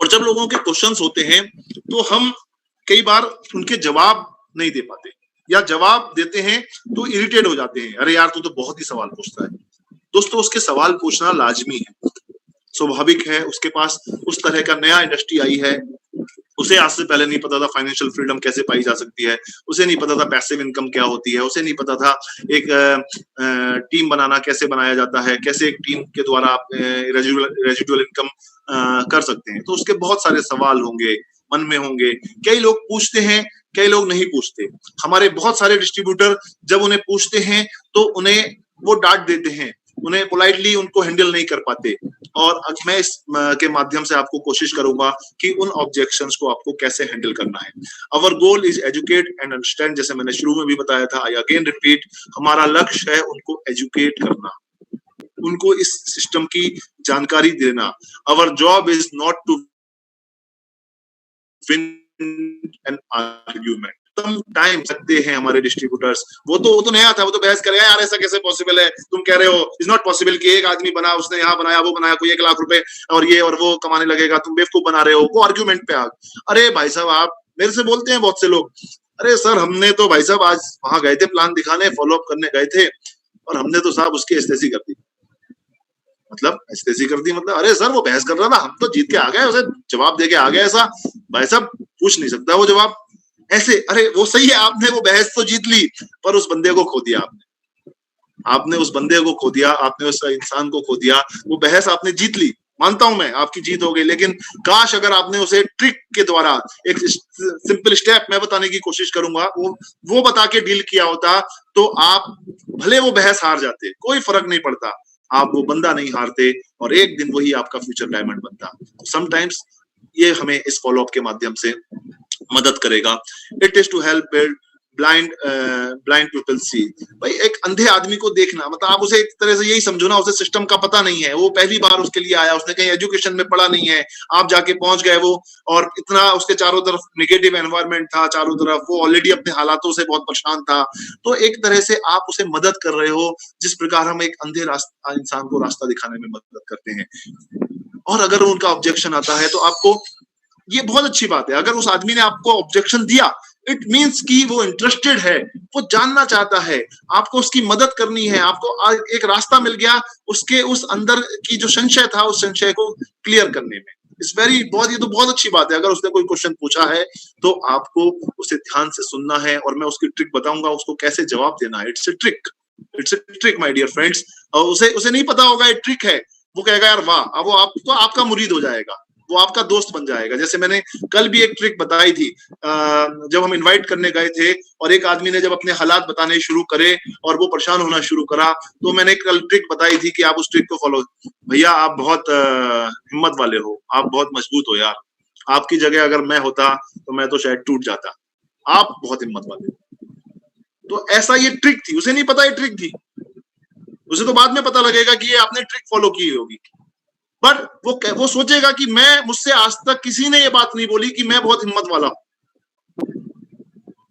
और जब लोगों के क्वेश्चंस होते हैं तो हम कई बार उनके जवाब नहीं दे पाते। या जवाब देते हैं तो इरिटेट हो जाते हैं, अरे यार तू तो बहुत ही सवाल पूछता है। दोस्तों उसके सवाल पूछना लाजमी है, स्वाभाविक है, उसके पास उस तरह का नया इंडस्ट्री आई है, उसे आज से पहले नहीं पता था फाइनेंशियल फ्रीडम कैसे पाई जा सकती है, उसे नहीं पता था पैसिव इनकम क्या होती है, उसे नहीं पता था एक टीम बनाना कैसे बनाया जाता है, कैसे एक टीम के द्वारा आप रेजिडुअल इनकम कर सकते हैं। तो उसके बहुत सारे सवाल होंगे, मन में होंगे, कई लोग पूछते हैं, कई लोग नहीं पूछते। हमारे बहुत सारे डिस्ट्रीब्यूटर जब उन्हें पूछते हैं तो उन्हें वो डांट देते हैं, उन्हें पोलाइटली उनको हैंडल नहीं कर पाते। और मैं इस के माध्यम से आपको कोशिश करूंगा कि उन ऑब्जेक्शंस को आपको कैसे हैंडल करना है। Our goal is educate and understand, जैसे मैंने शुरू में भी बताया था, आई अगेन रिपीट, हमारा लक्ष्य है उनको एजुकेट करना, उनको इस सिस्टम की जानकारी देना। Our job is not to win an argument. Time सकते हैं हमारे डिस्ट्रीब्यूटर्स, वो तो नया था, वो तो बहस करेगा यार ऐसा कैसे पॉसिबल है, तुम कह रहे हो इज नॉट पॉसिबल कि एक आदमी बना, उसने यहाँ बनाया वो बनाया, कोई 1 लाख रुपए और ये और वो कमाने लगेगा, तुम बेवकूफ बना रहे हो। वो आर्ग्यूमेंट पे आ, अरे भाई साहब आप मेरे से बोलते हैं बहुत से लोग, अरे सर हमने तो भाई साहब आज वहां गए थे प्लान दिखाने, फॉलो अप करने गए थे और हमने तो साहब उसकी एस्टेसी कर दी। मतलब एस्टेसी कर दी मतलब, अरे सर वो बहस कर रहा था, हम तो जीत के आ गए, उसे जवाब दे के आ गए। ऐसा भाई साहब पूछ नहीं सकता वो जवाब ऐसे। अरे वो सही है, आपने वो बहस तो जीत ली पर उस बंदे को खो दिया, आपने उस बंदे को खो दिया, आपने उस इंसान को खो दिया। वो बहस आपने जीत ली, मानता हूं मैं आपकी जीत हो गई, लेकिन काश अगर आपने उसे ट्रिक के द्वारा एक सिंपल स्टेप मैं बताने की कोशिश करूंगा, वो बता के डील किया होता तो आप भले वो बहस हार जाते, कोई फर्क नहीं पड़ता, आप वो बंदा नहीं हारते और एक दिन वही आपका फ्यूचर डायमंड बनता। समटाइम्स ये हमें इस फॉलोअप के माध्यम से मदद करेगा। It is to help build blind people see. भाई एक अंधे आदमी को देखना मतलब आप उसे एक तरह से यही समझो ना, उसे सिस्टम का पता नहीं है, वो पहली बार उसके लिए आया, उसने कहीं एजुकेशन में पढ़ा नहीं है, आप जाके पहुंच गए वो, और इतना उसके चारों तरफ नेगेटिव एनवायरनमेंट था, चारों तरफ वो ऑलरेडी अपने हालातों से बहुत परेशान था। तो एक तरह से आप उसे मदद कर रहे हो जिस प्रकार हम एक अंधे इंसान को रास्ता दिखाने में मदद करते हैं। और अगर उनका ऑब्जेक्शन आता है तो आपको, ये बहुत अच्छी बात है, अगर उस आदमी ने आपको ऑब्जेक्शन दिया इट मीन्स कि वो इंटरेस्टेड है, वो जानना चाहता है, आपको उसकी मदद करनी है, आपको एक रास्ता मिल गया उसके उस अंदर की जो संशय था उस संशय को क्लियर करने में। इट्स वेरी बहुत, ये तो बहुत अच्छी बात है। अगर उसने कोई क्वेश्चन पूछा है तो आपको उसे ध्यान से सुनना है और मैं उसकी ट्रिक बताऊंगा उसको कैसे जवाब देना है। It's a trick, it's a trick my dear friends. और उसे नहीं पता होगा ये ट्रिक है, वो कहेगा यार वाह, अब वो आपको आपका मुरीद हो जाएगा, वो आपका दोस्त बन जाएगा। जैसे मैंने कल भी एक ट्रिक बताई थी, जब हम इनवाइट करने गए थे और एक आदमी ने जब अपने हालात बताने शुरू करे और वो परेशान होना शुरू करा, तो मैंने कल ट्रिक बताई थी कि आप उस ट्रिक को फॉलो, भैया आप बहुत हिम्मत वाले हो, आप बहुत मजबूत हो यार, आपकी जगह अगर मैं होता तो मैं तो शायद टूट जाता, आप बहुत हिम्मत वाले हो। तो ऐसा ये ट्रिक थी, उसे नहीं पता ये ट्रिक थी, उसे तो बाद में पता लगेगा कि ये आपने ट्रिक फॉलो की होगी, पर वो सोचेगा कि मुझसे आज तक किसी ने ये बात नहीं बोली कि मैं बहुत हिम्मत वाला हूं,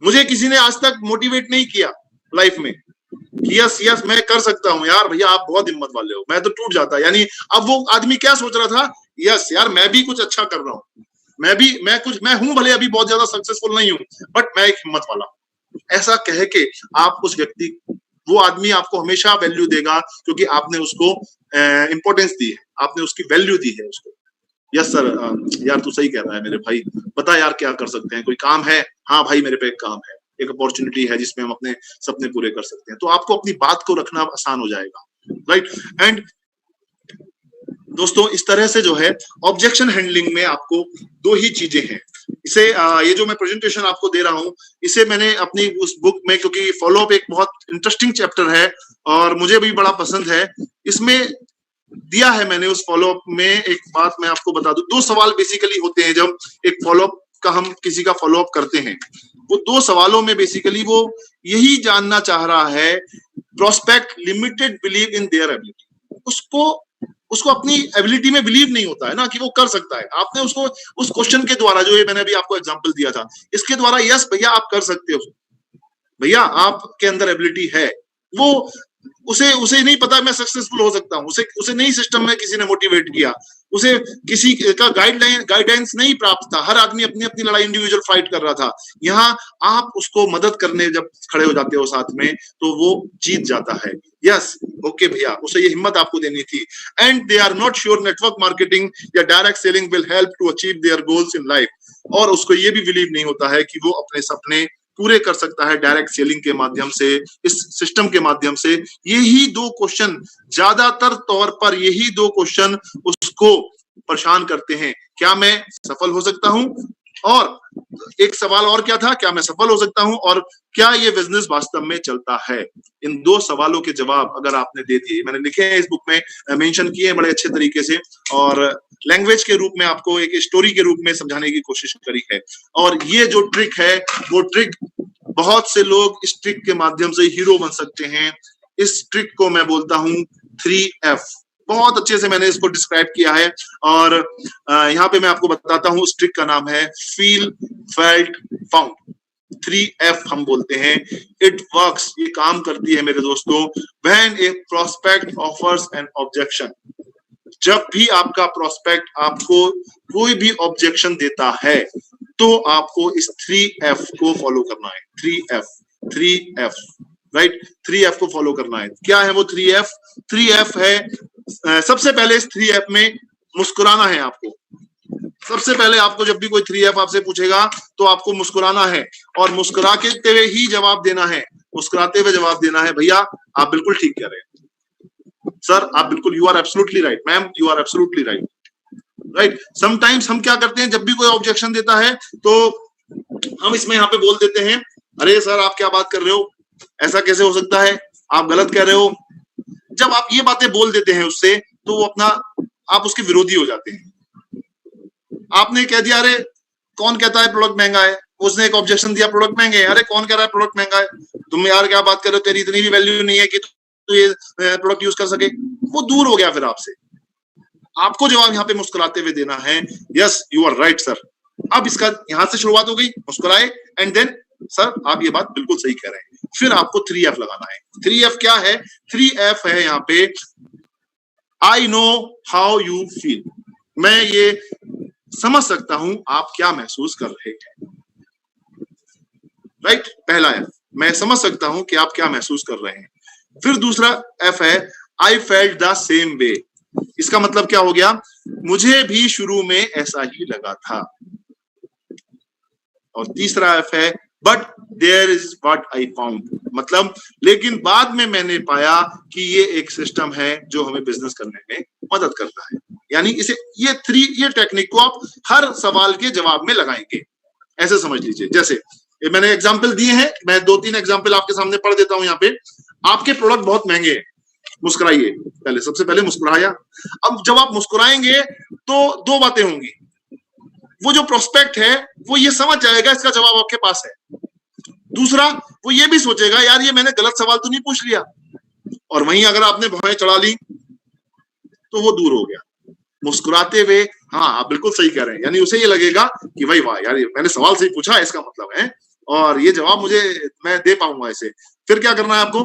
मुझे किसी ने आज तक मोटिवेट नहीं किया लाइफ में कि यस मैं कर सकता हूं यार, भैया आप बहुत हिम्मत वाले हो, मैं तो टूट जाता। यानी अब वो आदमी क्या सोच रहा था, यस यार मैं भी कुछ अच्छा कर रहा हूं, मैं हूं भले अभी बहुत ज्यादा सक्सेसफुल नहीं हूं बट मैं एक हिम्मत वाला हूं। ऐसा कह के आप उस व्यक्ति, वो आदमी आपको हमेशा वैल्यू देगा क्योंकि आपने उसको इंपॉर्टेंस दी है, आपने उसकी वैल्यू दी है उसको। यस सर, यार तू सही कह रहा है मेरे भाई, बता यार क्या कर सकते हैं, कोई काम है? हाँ भाई मेरे पे एक काम है, एक अपॉर्चुनिटी है जिसमें हम अपने सपने पूरे कर सकते हैं। तो आपको अपनी बात को रखना आसान हो जाएगा, राइट। एंड दोस्तों इस तरह से जो है ऑब्जेक्शन हैंडलिंग में आपको 2 ही चीजें हैं। इसे ये जो मैं प्रेजेंटेशन आपको दे रहा हूं इसे मैंने अपनी उस बुक में, क्योंकि फॉलोअप एक बहुत इंटरेस्टिंग चैप्टर है और मुझे भी बड़ा पसंद है, इसमें दिया है मैंने उस फॉलोअप में। एक बात मैं आपको बता दूं, 2 सवाल बेसिकली होते हैं जब एक फॉलोअप का हम किसी का फॉलोअप करते हैं। वो 2 सवालों में बेसिकली वो यही जानना चाह रहा है, prospect limited believe in their ability, उसको अपनी एबिलिटी में बिलीव नहीं होता है ना कि वो कर सकता है। आपने उसको उस क्वेश्चन के द्वारा, जो ये मैंने अभी आपको एग्जांपल दिया था, इसके द्वारा यस भैया आप कर सकते हो, भैया आपके अंदर एबिलिटी है, वो उसे नहीं पता मैं सक्सेसफुल हो सकता हूँ, उसे नहीं सिस्टम में किसी ने मोटिवेट किया, उसे किसी का गाइडेंस नहीं प्राप्त था, हर आदमी अपनी अपनी लड़ाई इंडिविजुअल फाइट कर रहा था। यहाँ आप उसको मदद करने जब खड़े हो जाते हो साथ में, तो वो जीत जाता है। यस, ओके भैया, उसे ये हिम्मत आपको देनी थी। And they are not sure network marketing या direct selling will help to achieve their goals in life, और उसको ये भी बिलीव नहीं होता है कि वो अपने सपने पूरे कर सकता है डायरेक्ट सेलिंग के माध्यम से, इस सिस्टम के माध्यम से। यही दो क्वेश्चन, ज्यादातर तौर पर यही दो क्वेश्चन उसको परेशान करते हैं। क्या मैं सफल हो सकता हूं, और एक सवाल और क्या था, क्या मैं सफल हो सकता हूं, और क्या ये बिजनेस वास्तव में चलता है। इन दो सवालों के जवाब अगर आपने दे दिए, मैंने लिखे हैं इस बुक में, मेंशन किए हैं बड़े अच्छे तरीके से, और लैंग्वेज के रूप में आपको एक स्टोरी के रूप में समझाने की कोशिश करी है। और ये जो ट्रिक है, वो ट्रिक बहुत से लोग इस ट्रिक के माध्यम से हीरो बन सकते हैं। इस ट्रिक को मैं बोलता हूं 3F। बहुत अच्छे से मैंने इसको डिस्क्राइब किया है, और यहाँ पे मैं आपको बताता हूँ, उस ट्रिक का नाम है फील, फेल्ट, फाउंड। 3F हम बोलते हैं। इट वर्क्स, ये काम करती है मेरे दोस्तों, when A prospect offers N objection. जब भी आपका प्रोस्पेक्ट आपको कोई भी ऑब्जेक्शन देता है, तो आपको इस 3F को फॉलो करना है। 3F, राइट, 3F को फॉलो करना है। क्या है वो 3F? 3F है, सबसे पहले इस 3F में मुस्कुराना है आपको। सबसे पहले आपको जब भी कोई 3F आपसे पूछेगा तो आपको मुस्कुराना है, और मुस्कुराते हुए ही जवाब देना है। मुस्कुराते हुए जवाब देना है, भैया आप बिल्कुल ठीक कह रहे हैं, सर आप बिल्कुल, you are absolutely right, ma'am you are absolutely right, right. Sometimes हम क्या करते हैं, जब भी कोई ऑब्जेक्शन देता है तो हम इसमें यहाँ पे बोल देते हैं, अरे सर आप क्या बात कर रहे हो, ऐसा कैसे हो सकता है, आप गलत कह रहे हो। जब आप ये बातें बोल देते हैं उससे, तो वो आप उसके विरोधी हो जाते हैं। आपने कह दिया, अरे कौन कहता है प्रोडक्ट महंगा है, उसने एक ऑब्जेक्शन दिया प्रोडक्ट महंगे है, अरे कौन कह रहा है प्रोडक्ट महंगा है, तुम यार क्या बात कर रहे हो, तेरी इतनी भी वैल्यू नहीं है कि तू ये प्रोडक्ट यूज कर सके। वो दूर हो गया फिर आपसे। आपको जवाब यहाँ पे मुस्कुराते हुए देना है, yes you are right sir. अब इसका यहाँ से शुरुआत हो गई, मुस्कुराए, एंड देन सर आप ये बात बिल्कुल सही कह रहे हैं। फिर आपको 3F लगाना है। 3F क्या है? 3F है यहाँ पे, I know how you feel. मैं ये समझ सकता हूं आप क्या महसूस कर रहे हैं, राइट। पहला F, मैं समझ सकता हूं कि आप क्या महसूस कर रहे हैं। फिर दूसरा F है, I felt the same way. इसका मतलब क्या हो गया, मुझे भी शुरू में ऐसा ही लगा था। और तीसरा F है, but there is what I found. मतलब लेकिन बाद में मैंने पाया कि ये एक सिस्टम है जो हमें बिजनेस करने में मदद करता है। यानी ये टेक्निक को आप हर सवाल के जवाब में लगाएंगे, ऐसे समझ लीजिए। जैसे मैंने एग्जाम्पल दिए हैं, मैं 2-3 एग्जाम्पल आपके सामने पढ़ देता हूं। यहाँ पे आपके प्रोडक्ट बहुत महंगे हैं, मुस्कुराइए। पहले सबसे पहले मुस्कुराया। अब जब आप मुस्कुराएंगे तो दो बातें होंगी, वो जो प्रोस्पेक्ट है वो ये समझ जाएगा इसका जवाब आपके पास है। दूसरा, वो ये भी सोचेगा यार ये मैंने गलत सवाल तो नहीं पूछ लिया। और वहीं अगर आपने भवें चढ़ा ली तो वो दूर हो गया। मुस्कुराते हुए, हाँ आप बिल्कुल सही कह रहे हैं, यानी उसे ये लगेगा कि भाई वाह यार मैंने सवाल सही पूछा, इसका मतलब है, और ये जवाब मैं दे पाऊंगा ऐसे। फिर क्या करना है आपको,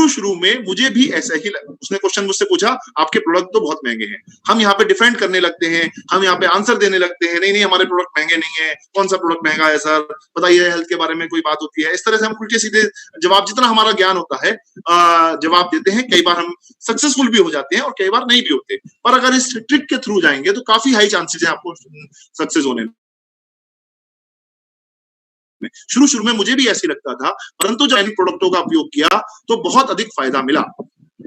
शुरू में मुझे भी ऐसा ही लगा। उसने क्वेश्चन मुझसे पूछा, आपके प्रोडक्ट तो बहुत महंगे हैं। हम यहाँ पे डिफेंड करने लगते हैं, हम यहाँ पे आंसर देने लगते हैं, नहीं हमारे प्रोडक्ट महंगे नहीं है। कौन सा प्रोडक्ट महंगा है सर, बताइए, हेल्थ के बारे में कोई बात होती है। इस तरह से हम उल्टे सीधे जवाब, जितना हमारा ज्ञान होता है जवाब देते हैं। कई बार हम सक्सेसफुल भी हो जाते हैं और कई बार नहीं भी होते, पर अगर इस ट्रिक के थ्रू जाएंगे तो काफी हाई चांसेस है आपको सक्सेस होने। शुरू में मुझे भी ऐसे लगता था, परंतु जब मैंने प्रोडक्टों का उपयोग किया तो बहुत अधिक फायदा मिला।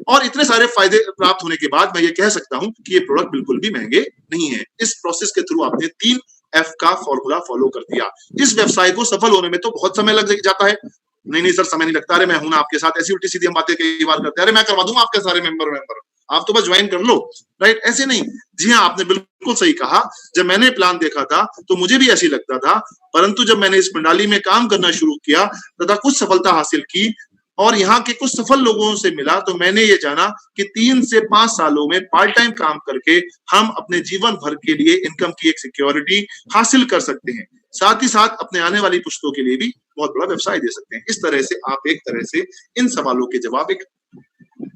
और इतने सारे फायदे प्राप्त होने के बाद मैं ये कह सकता हूं कि ये प्रोडक्ट बिल्कुल भी महंगे नहीं है। इस प्रोसेस के थ्रू आपने 3F का फॉर्मूला फॉलो कर दिया। इस व्यवसाय को सफल होने में तो बहुत समय लग जाता है। नहीं सर समय नहीं लगता, अरे मैं हूं ना आपके साथ। ऐसी उल्टी सीधी हम बातें कई बार करते हैं, अरे मैं करवा दूंगा आपके सारे मेंबर, आप तो बस ज्वाइन कर लो, राइट। ऐसे नहीं। जी हाँ, आपने बिल्कुल सही कहा। जब मैंने प्लान देखा था तो मुझे भी ऐसी लगता था, परंतु जब मैंने इस प्रणाली में काम करना शुरू किया तथा कुछ सफलता हासिल की और यहाँ के कुछ सफल लोगों से मिला, तो मैंने ये जाना कि 3 से 5 सालों में पार्ट टाइम काम करके हम अपने जीवन भर के लिए इनकम की एक सिक्योरिटी हासिल कर सकते हैं। साथ ही साथ अपने आने वाली पुश्तों के लिए भी बहुत बड़ा व्यवसाय दे सकते हैं। इस तरह से आप एक तरह से इन सवालों के जवाब एक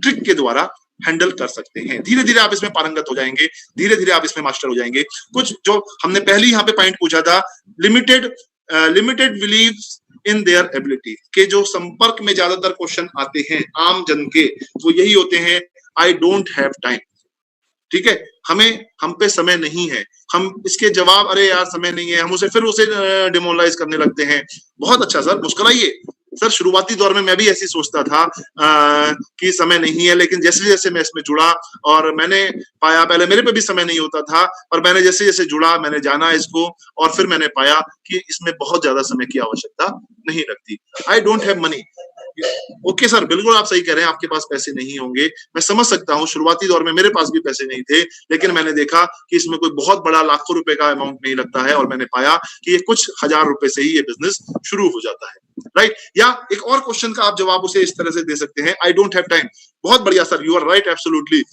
ट्रिक के द्वारा हैंडल कर सकते हैं। धीरे धीरे आप इसमें पारंगत हो जाएंगे, धीरे धीरे आप इसमें मास्टर हो जाएंगे। कुछ जो हमने पहले यहाँ पे पॉइंट पूछा था, limited believes in their ability के जो संपर्क में ज्यादातर क्वेश्चन आते हैं आम जन के, वो यही होते हैं, आई डोंट हैव टाइम। ठीक है, हम पे समय नहीं है, हम इसके जवाब, अरे यार समय नहीं है, हम उसे डिमोरलाइज करने लगते हैं। बहुत अच्छा सर, मुस्कुराइए सर। शुरुआती दौर में मैं भी ऐसी सोचता था कि समय नहीं है, लेकिन जैसे जैसे मैं इसमें जुड़ा और मैंने पाया, पहले मेरे पे भी समय नहीं होता था, और मैंने जैसे जैसे जुड़ा, मैंने जाना इसको, और फिर मैंने पाया कि इसमें बहुत ज्यादा समय की आवश्यकता नहीं लगती। I don't have money. Okay sir, बिल्कुल आप सही कह रहे हैं, आपके पास पैसे नहीं होंगे, मैं समझ सकता हूँ। शुरुआती दौर में मेरे पास भी पैसे नहीं थे, लेकिन मैंने देखा कि इसमें कोई बहुत बड़ा लाखों रुपए का अमाउंट नहीं लगता है, और मैंने पाया कि ये कुछ हजार रुपए से ही ये बिजनेस शुरू हो जाता है। राइट? या एक और क्वेश्चन का आप जवाब उसे इस तरह से दे सकते हैं, आई डोंट हैव टाइम। बहुत बढ़िया sir, you are right, absolutely.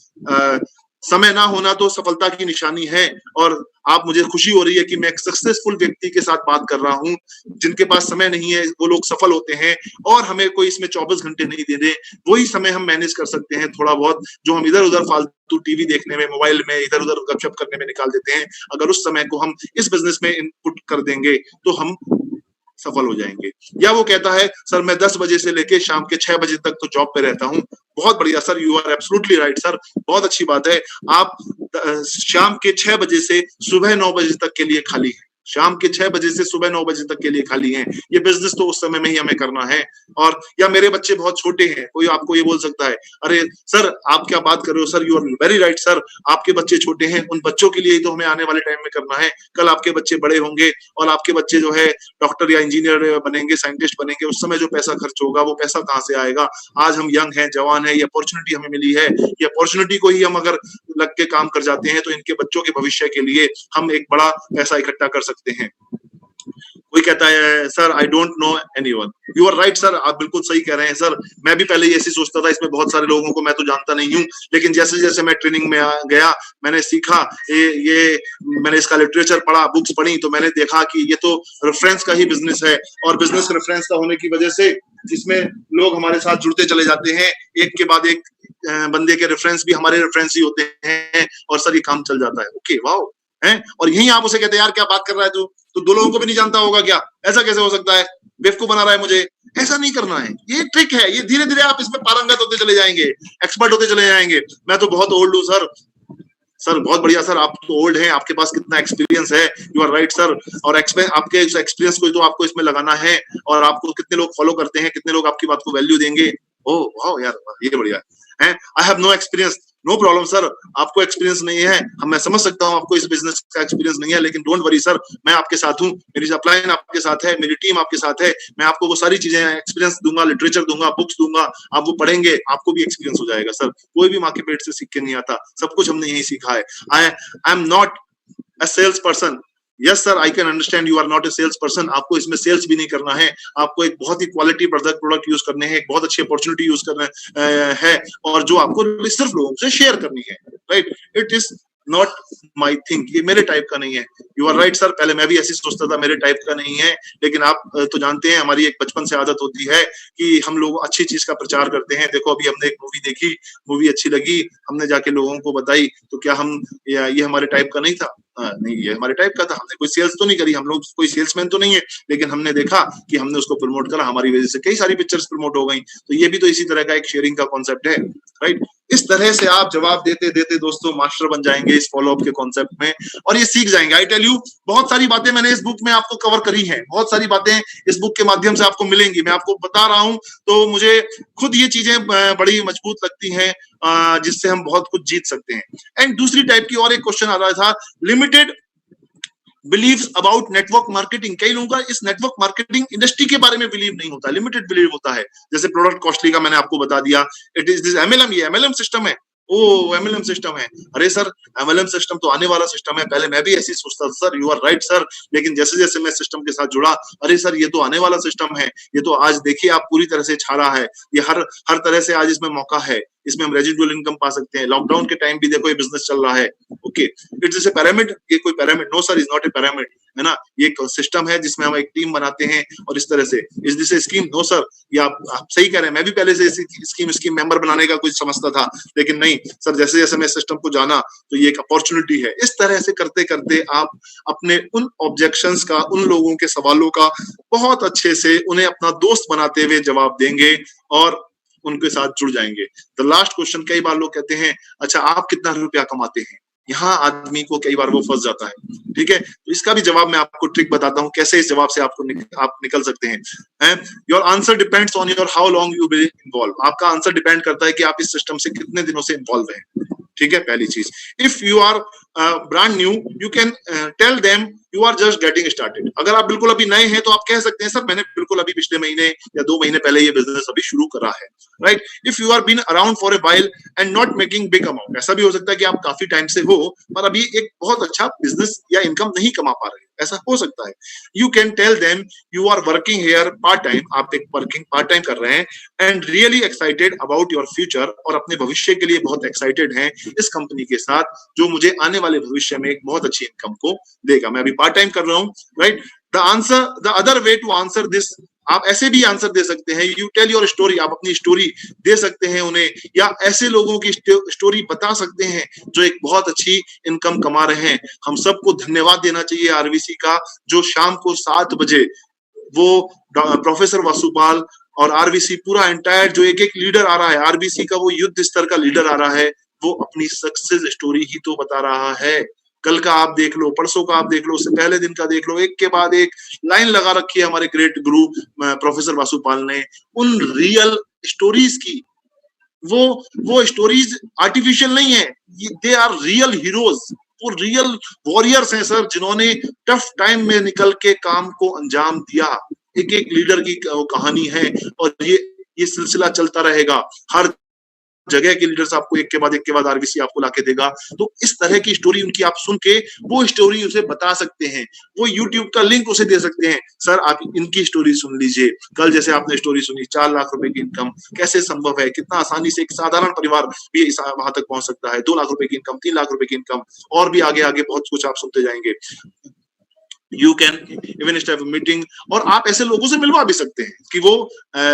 समय ना होना तो सफलता की निशानी है, और आप, मुझे खुशी हो रही है कि मैं एक सक्सेसफुल व्यक्ति के साथ बात कर रहा हूं, जिनके पास समय नहीं है, वो लोग सफल होते हैं, और हमें कोई इसमें 24 घंटे नहीं दे दे, वही समय हम मैनेज कर सकते हैं थोड़ा बहुत, जो हम इधर उधर फालतू टीवी देखने में, मोबाइल में इधर उधर गपशप करने में निकाल देते हैं। अगर उस समय को हम इस बिजनेस में इनपुट कर देंगे तो हम सफल हो जाएंगे। या वो कहता है, सर मैं 10 बजे से लेके शाम के 6 बजे तक तो जॉब पे रहता हूँ। बहुत बढ़िया sir, you are absolutely right sir, बहुत अच्छी बात है। आप शाम के 6 बजे से सुबह 9 बजे तक के लिए खाली है, शाम के 6 बजे से सुबह 9 बजे तक के लिए खाली हैं। ये बिजनेस तो उस समय में ही हमें करना है। और या मेरे बच्चे बहुत छोटे हैं, कोई आपको ये बोल सकता है, अरे सर आप क्या बात कर रहे हो sir, you are very right sir, आपके बच्चे छोटे हैं, उन बच्चों के लिए ही तो हमें आने वाले टाइम में करना है। कल आपके बच्चे बड़े होंगे और आपके बच्चे जो है डॉक्टर या इंजीनियर बनेंगे, साइंटिस्ट बनेंगे, उस समय जो पैसा खर्च होगा वो पैसा कहाँ से आएगा? आज हम यंग हैं, जवान है, ये अपॉर्चुनिटी हमें मिली है, ये अपॉर्चुनिटी को ही हम अगर लग के काम कर जाते हैं तो इनके बच्चों के भविष्य के लिए हम एक बड़ा पैसा इकट्ठा कर सकते हैं। कोई कहता है, sir I don't know anyone. You are right sir, आप बिल्कुल सही कह रहे हैं सर, मैं भी पहले ऐसे सोचता था, इसमें बहुत सारे लोगों को मैं तो जानता नहीं हूँ, लेकिन जैसे जैसे मैं ट्रेनिंग में गया, मैंने सीखा, ये मैंने इसका लिटरेचर पढ़ा, बुक्स पढ़ी, तो मैंने देखा कि ये तो रेफरेंस का ही बिजनेस है, और बिजनेस रेफरेंस का होने की वजह से इसमें लोग हमारे साथ जुड़ते चले जाते हैं, एक के बाद एक बंदे के रेफरेंस भी हमारे रेफरेंस ही होते हैं, और सर ये काम चल जाता है। ओके, वाओ है। और यही आप उसे कहते हैं, यार क्या बात कर रहा है तू, तो 2 लोगों को भी नहीं जानता होगा क्या? ऐसा कैसे हो सकता है? बेवकूफ बना रहा है मुझे। ऐसा नहीं करना है, ये ट्रिक है, ये धीरे धीरे आप इसमें पारंगत होते चले जाएंगे, एक्सपर्ट होते चले जाएंगे। मैं तो बहुत ओल्ड हूँ सर। सर बहुत बढ़िया सर, आप तो ओल्ड हैं, आपके पास कितना एक्सपीरियंस है। यू आर राइट सर, और आपके एक्सपीरियंस को तो आपको इसमें लगाना है, और आपको कितने लोग फॉलो करते हैं, कितने लोग आपकी बात को वैल्यू देंगे। ओह वाह यार, ये बढ़िया है। I have no experience, no problem sir, आपको एक्सपीरियंस नहीं है, मैं समझ सकता हूँ आपको इस बिजनेस का एक्सपीरियंस नहीं है, लेकिन डोंट वरी सर, मैं आपके साथ हूँ, मेरी अपलाइन आपके साथ है, मेरी टीम आपके साथ है, मैं आपको वो सारी चीजें एक्सपीरियंस दूंगा, लिटरेचर दूंगा, बुक्स दूंगा, आप वो पढ़ेंगे, आपको भी एक्सपीरियंस हो जाएगा सर। कोई भी माँ के पेट से सीख के नहीं आता, सब कुछ हमने यही सीखा है। I am not a sales person. Yes sir, I can understand, you are not a sales person. आपको इसमें सेल्स भी नहीं करना है, आपको एक बहुत ही क्वालिटी प्रोडक्ट यूज करने हैं, एक बहुत अच्छी अपॉर्चुनिटी यूज करना है, और जो आपको सिर्फ लोगों से शेयर करनी है। Right? It is not my thing, ये मेरे टाइप का नहीं है। यू आर राइट सर, पहले मैं भी ऐसे सोचता था, मेरे टाइप का नहीं है, लेकिन आप तो जानते हैं हमारी एक बचपन से आदत होती है कि हम लोग अच्छी चीज का प्रचार करते हैं। देखो अभी हमने एक मूवी देखी, मूवी अच्छी लगी, हमने जाके लोगों को बताई, तो क्या हम ये हमारे टाइप का नहीं था? नहीं, ये हमारे टाइप का था। हमने कोई सेल्स तो नहीं करी, हम लोग कोई सेल्समैन तो नहीं है, लेकिन हमने देखा कि हमने उसको प्रमोट करा, हमारी वजह से कई सारी पिक्चर्स प्रमोट हो गई। तो ये भी तो इसी तरह का एक शेयरिंग का कॉन्सेप्ट है। राइट? इस तरह से आप जवाब देते देते दोस्तों मास्टर बन जाएंगे इस फॉलोअप के कॉन्सेप्ट में, और ये सीख जाएंगे। आई टेल यू, बहुत सारी बातें मैंने इस बुक में आपको कवर करी हैं, बहुत सारी बातें इस बुक के माध्यम से आपको मिलेंगी। मैं आपको बता रहा हूं तो मुझे खुद ये चीजें बड़ी मजबूत लगती हैं, जिससे हम बहुत कुछ जीत सकते हैं। एंड दूसरी टाइप की और एक क्वेश्चन आ रहा था, limited believes about network marketing. कई लोगों का इस नेटवर्क मार्केटिंग इंडस्ट्री के बारे में बिलीव नहीं होता, लिमिटेड बिलीव होता है। जैसे प्रोडक्ट कॉस्टली का मैंने आपको बता दिया, इट इज दिस एमएलएम, ये एमएलएम सिस्टम है। ओ एमएलएम सिस्टम है, अरे सर एमएलएम सिस्टम तो आने वाला सिस्टम है। पहले मैं भी ऐसे ही सोचता था sir, you are right sir, लेकिन जैसे जैसे मैं सिस्टम के साथ जुड़ा, अरे सर ये तो आने वाला सिस्टम है, ये तो आज देखिए आप पूरी तरह से छा रहा है, ये हर तरह से आज इसमें मौका है। इसमें हम रेजिडुअल इनकम पा सकते हैं। लॉकडाउन के टाइम भी देखो ये बिजनेस चल रहा है। ओके, इट्स ए पिरामिड, ये कोई pyramid, no sir, is not a pyramid, है ना, ये एक सिस्टम है जिसमें हम एक टीम बनाते हैं और इस तरह से। Is this a scheme? No sir, ये आप सही कह रहे हैं, मैं भी पहले से स्कीम मेंबर बनाने का कुछ समझता था, लेकिन नहीं सर, जैसे जैसे मैं सिस्टम को जाना तो ये एक अपॉर्चुनिटी है। इस तरह से करते करते आप अपने उन ऑब्जेक्शंस का, उन लोगों के सवालों का बहुत अच्छे से उन्हें अपना दोस्त बनाते हुए जवाब देंगे और उनके साथ जुड़ जाएंगे। द लास्ट क्वेश्चन, कई बार लोग कहते हैं अच्छा आप कितना रुपया कमाते हैं, यहाँ आदमी को कई बार वो फंस जाता है। ठीक है, तो इसका भी जवाब मैं आपको ट्रिक बताता हूँ कैसे इस जवाब से आप निकल सकते हैं। Your answer depends on your how long you will involve. आपका आंसर डिपेंड करता है कि आप इस सिस्टम से कितने दिनों से इन्वॉल्व हैं। ठीक है, पहली चीज, if you are brand new you can tell them you are just getting started. अगर आप बिल्कुल अभी नए हैं तो आप कह सकते हैं सर मैंने बिल्कुल अभी पिछले महीने या 2 महीने पहले ये बिजनेस अभी शुरू करा है, right. If you are been around for a while and not making big amount, ऐसा भी हो सकता है कि आप काफी टाइम से हो पर अभी एक बहुत अच्छा बिजनेस या इनकम नहीं कमा पा रहे, ऐसा हो सकता है। You can tell them you are working here part time, आप एक वर्किंग पार्ट टाइम कर रहे हैं, and really excited about your future, और अपने भविष्य के लिए बहुत एक्साइटेड हैं इस कंपनी के साथ जो मुझे आने वाले भविष्य में एक बहुत अच्छी इनकम को देगा। मैं अभी पार्ट टाइम कर रहा हूँ, right. The other way to answer this, आप ऐसे भी आंसर दे सकते हैं, यू टेल योर स्टोरी, आप अपनी स्टोरी दे सकते हैं उन्हें, या ऐसे लोगों की स्टोरी बता सकते हैं जो एक बहुत अच्छी इनकम कमा रहे हैं। हम सबको धन्यवाद देना चाहिए आरवीसी का, जो शाम को 7 बजे वो प्रोफेसर वासुपाल और आरवीसी पूरा एंटायर जो एक एक लीडर आ रहा है, आरवीसी का वो युद्ध स्तर का लीडर आ रहा है, वो अपनी सक्सेस स्टोरी ही तो बता रहा है। कल का आप देख लो, परसों का आप देख लो, उससे पहले दिन का देख लो, एक के बाद एक लाइन लगा रखी है हमारे ग्रेट गुरु प्रोफेसर वासुपाल ने उन रियल स्टोरीज की। वो स्टोरीज आर्टिफिशियल नहीं है, दे आर रियल हीरोज, वो रियल वॉरियर्स हैं सर, जिन्होंने टफ टाइम में निकल के काम को अंजाम दिया। एक एक लीडर की कहानी है और ये सिलसिला चलता रहेगा। हर जगह के लीडर्स आपको एक के बाद आरवीसी आपको लाके देगा। तो इस तरह की स्टोरी उनकी आप सुन के वो स्टोरी उसे बता सकते हैं, वो यूट्यूब का लिंक उसे दे सकते हैं, सर आप इनकी स्टोरी सुन लीजिए। कल जैसे आपने स्टोरी सुनी 4 लाख रुपए की इनकम कैसे संभव है, कितना आसानी से एक साधारण परिवार भी वहां तक पहुंच सकता है, 2 लाख रुपए की इनकम, 3 लाख रुपए की इनकम, और भी आगे आगे बहुत कुछ आप सुनते जाएंगे। You can even start meeting, और आप ऐसे लोगों से मिलवा भी सकते हैं कि वो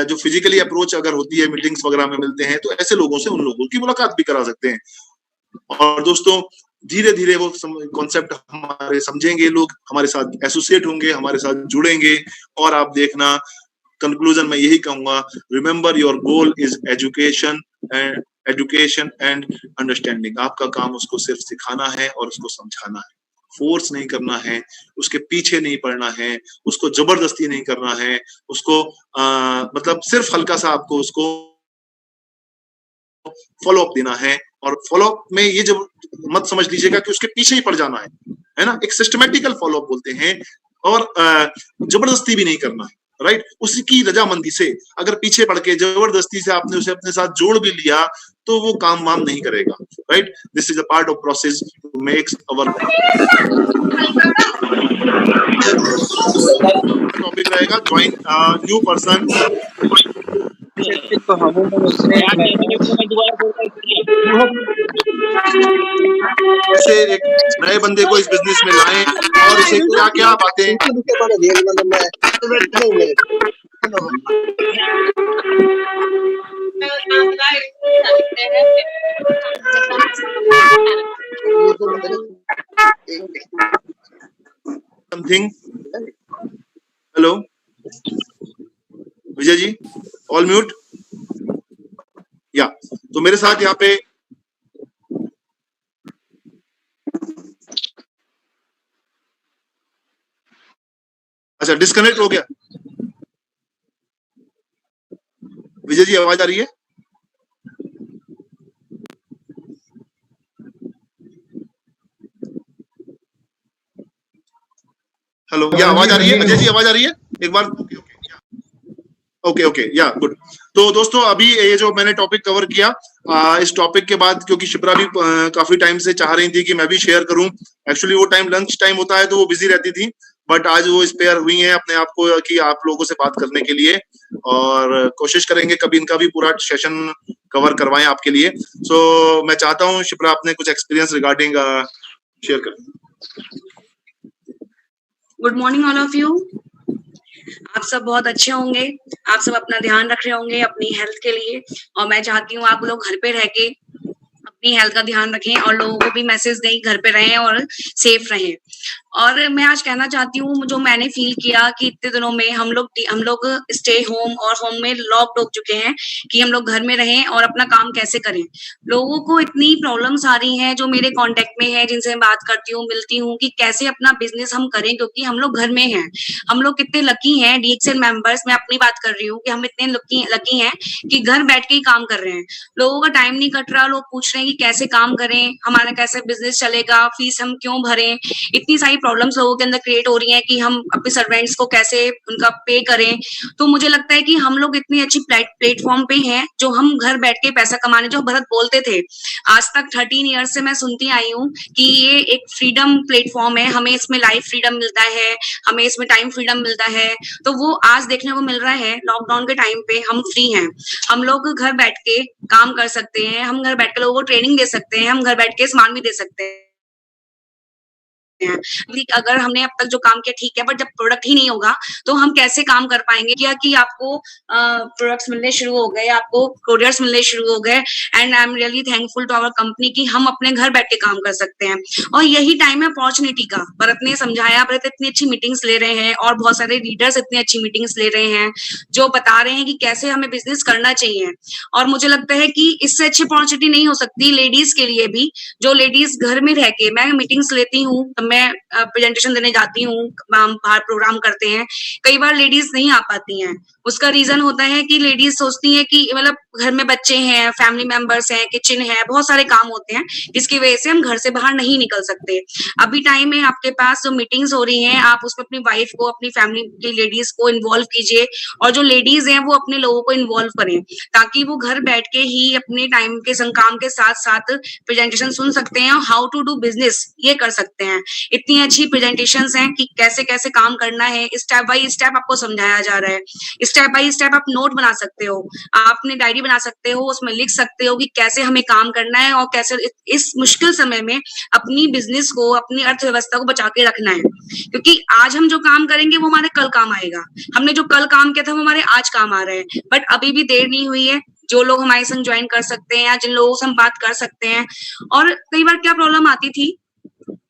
जो फिजिकली अप्रोच अगर होती है, मीटिंग्स वगैरह में मिलते हैं, तो ऐसे लोगों से उन लोगों की मुलाकात भी करा सकते हैं। और दोस्तों धीरे धीरे वो कॉन्सेप्ट हमारे समझेंगे, लोग हमारे साथ एसोसिएट होंगे, हमारे साथ जुड़ेंगे, और आप देखना कंक्लूजन में यही कहूंगा, remember your goal is education and understanding. आपका काम उसको सिर्फ सिखाना है और उसको समझाना है, फोर्स नहीं करना है, उसके पीछे नहीं पड़ना है, उसको जबरदस्ती नहीं करना है, उसको मतलब सिर्फ हल्का सा आपको उसको फॉलो अप देना है। और फॉलो अप में ये जब मत समझ लीजिएगा कि उसके पीछे ही पड़ जाना है ना, एक सिस्टमेटिकल फॉलो अप बोलते हैं, और जबरदस्ती भी नहीं करना है, राइट। उसकी रजामंदी से, अगर पीछे पड़ के जबरदस्ती से आपने उसे अपने साथ जोड़ भी लिया तो वो काम वाम नहीं करेगा, right. This is a part of process to makes our topic रहेगा ज्वाइन न्यू पर्सन। ऐसे एक नए बंदे को इस बिजनेस में लाएं और उसे क्या क्या बातें something. Hello Vijay ji, all mute. या तो मेरे साथ यहाँ पे अच्छा डिस्कनेक्ट हो गया। विजय जी आवाज आ रही है? हेलो, या आवाज आ रही है? अजय जी आवाज आ रही है? एक बार ओके या गुड। तो दोस्तों अभी ये जो मैंने टॉपिक कवर किया, इस टॉपिक के बाद क्योंकि शिप्रा भी काफी टाइम से चाह रही थी कि मैं भी शेयर करूं, एक्चुअली वो टाइम लंच टाइम होता है तो वो बिजी रहती थी, बट आज वो स्पेयर हुई हैं अपने आप को कि आप लोगों से बात करने के लिए, और कोशिश करेंगे कभी इनका भी पूरा सेशन कवर करवाएं आपके लिए। सो मैं चाहता हूं शिप्रा अपने कुछ एक्सपीरियंस रिगार्डिंग शेयर करें। Good morning all of you. आप सब बहुत अच्छे होंगे, आप सब अपना ध्यान रख रहे होंगे अपनी हेल्थ के लिए, और मैं चाहती हूँ आप लोग घर पे रह के अपनी हेल्थ का ध्यान रखें और लोगों को भी मैसेज दें घर पे रहें और सेफ रहें। और मैं आज कहना चाहती हूँ जो मैंने फील किया कि इतने दिनों में हम लोग स्टे होम और होम में लॉक्ड हो चुके हैं कि हम लोग घर में रहें और अपना काम कैसे करें। लोगों को इतनी प्रॉब्लम्स आ रही हैं जो मेरे कांटेक्ट में है, जिनसे मैं बात करती हूँ, मिलती हूँ, कि कैसे अपना बिजनेस हम करें, क्योंकि हम लोग घर में हैं। हम लोग कितने लकी हैं डीएक्सएल मेंबर्स, मैं अपनी बात कर रही हूँ कि हम इतने लकी हैं कि घर बैठ के ही काम कर रहे हैं। लोगों का टाइम नहीं कट रहा, लोग पूछ रहे हैं कि कैसे काम करें, हमारा कैसे बिजनेस चलेगा, फीस हम क्यों भरें। इतनी सारी प्रॉब्लम्स लोगों के अंदर क्रिएट हो रही हैं कि हम अपने सर्वेंट्स को कैसे उनका पे करें। तो मुझे लगता है कि हम लोग इतनी अच्छी प्लेटफॉर्म पे हैं जो हम घर बैठ के पैसा कमाने, जो भरत बोलते थे आज तक 13 ईयर्स से मैं सुनती आई हूँ कि ये एक फ्रीडम प्लेटफॉर्म है, हमें इसमें लाइफ फ्रीडम मिलता है, हमें इसमें टाइम फ्रीडम मिलता है। तो वो आज देखने को मिल रहा है। लॉकडाउन के टाइम पे हम फ्री हैं, हम लोग घर बैठ के काम कर सकते हैं, हम घर बैठ के लोगों को ट्रेनिंग दे सकते हैं, हम घर बैठ के सामान भी दे सकते हैं। अगर हमने अब तक जो काम किया ठीक है, बट जब प्रोडक्ट ही नहीं होगा तो हम कैसे काम कर पाएंगे। क्या कि आपको प्रोडक्ट्स मिलने शुरू हो गए, आपको कोरियर्स मिलने शुरू हो गए, and I am really thankful to our company कि हम अपने घर बैठ के काम कर सकते हैं। और यही टाइम है अपॉर्चुनिटी का। भरत ने समझाया, भरत इतनी अच्छी मीटिंग्स ले रहे हैं और बहुत सारे लीडर्स इतनी अच्छी मीटिंग्स ले रहे हैं जो बता रहे हैं कि कैसे हमें बिजनेस करना चाहिए। और मुझे लगता है कि इससे अच्छी अपॉर्चुनिटी नहीं हो सकती लेडीज के लिए भी। जो लेडीज घर में रह के, मैं मीटिंग्स लेती हूँ, मैं प्रेजेंटेशन देने जाती हूँ, हम बाहर प्रोग्राम करते हैं, कई बार लेडीज नहीं आ पाती हैं। उसका रीजन होता है कि लेडीज सोचती हैं कि मतलब घर में बच्चे हैं, फैमिली मेंबर्स हैं, किचन है, बहुत सारे काम होते हैं जिसकी वजह से हम घर से बाहर नहीं निकल सकते। अभी टाइम है आपके पास, जो मीटिंग्स हो रही हैं आप उसमें अपनी वाइफ को, अपनी फैमिली की लेडीज को इन्वॉल्व कीजिए, और जो लेडीज हैं वो अपने लोगों को इन्वॉल्व करें, ताकि वो घर बैठ के ही अपने टाइम के काम के साथ साथ प्रेजेंटेशन सुन सकते हैं और हाउ टू डू बिजनेस ये कर सकते हैं। इतनी अच्छी प्रेजेंटेशंस हैं कि कैसे कैसे काम करना है, स्टेप बाय स्टेप आपको समझाया जा रहा है। स्टेप बाय स्टेप आप नोट बना सकते हो, आप अपनी डायरी बना सकते हो, उसमें लिख सकते हो कि कैसे हमें काम करना है और कैसे इस मुश्किल समय में अपनी बिजनेस को, अपनी अर्थव्यवस्था को बचा के रखना है। क्योंकि आज हम जो काम करेंगे वो हमारे कल काम आएगा, हमने जो कल काम किया था वो हमारे आज काम आ रहे हैं। बट अभी भी देर नहीं हुई है, जो लोग हमारे संग ज्वाइन कर सकते हैं या जिन लोगों से हम बात कर सकते हैं। और कई बार क्या प्रॉब्लम आती थी,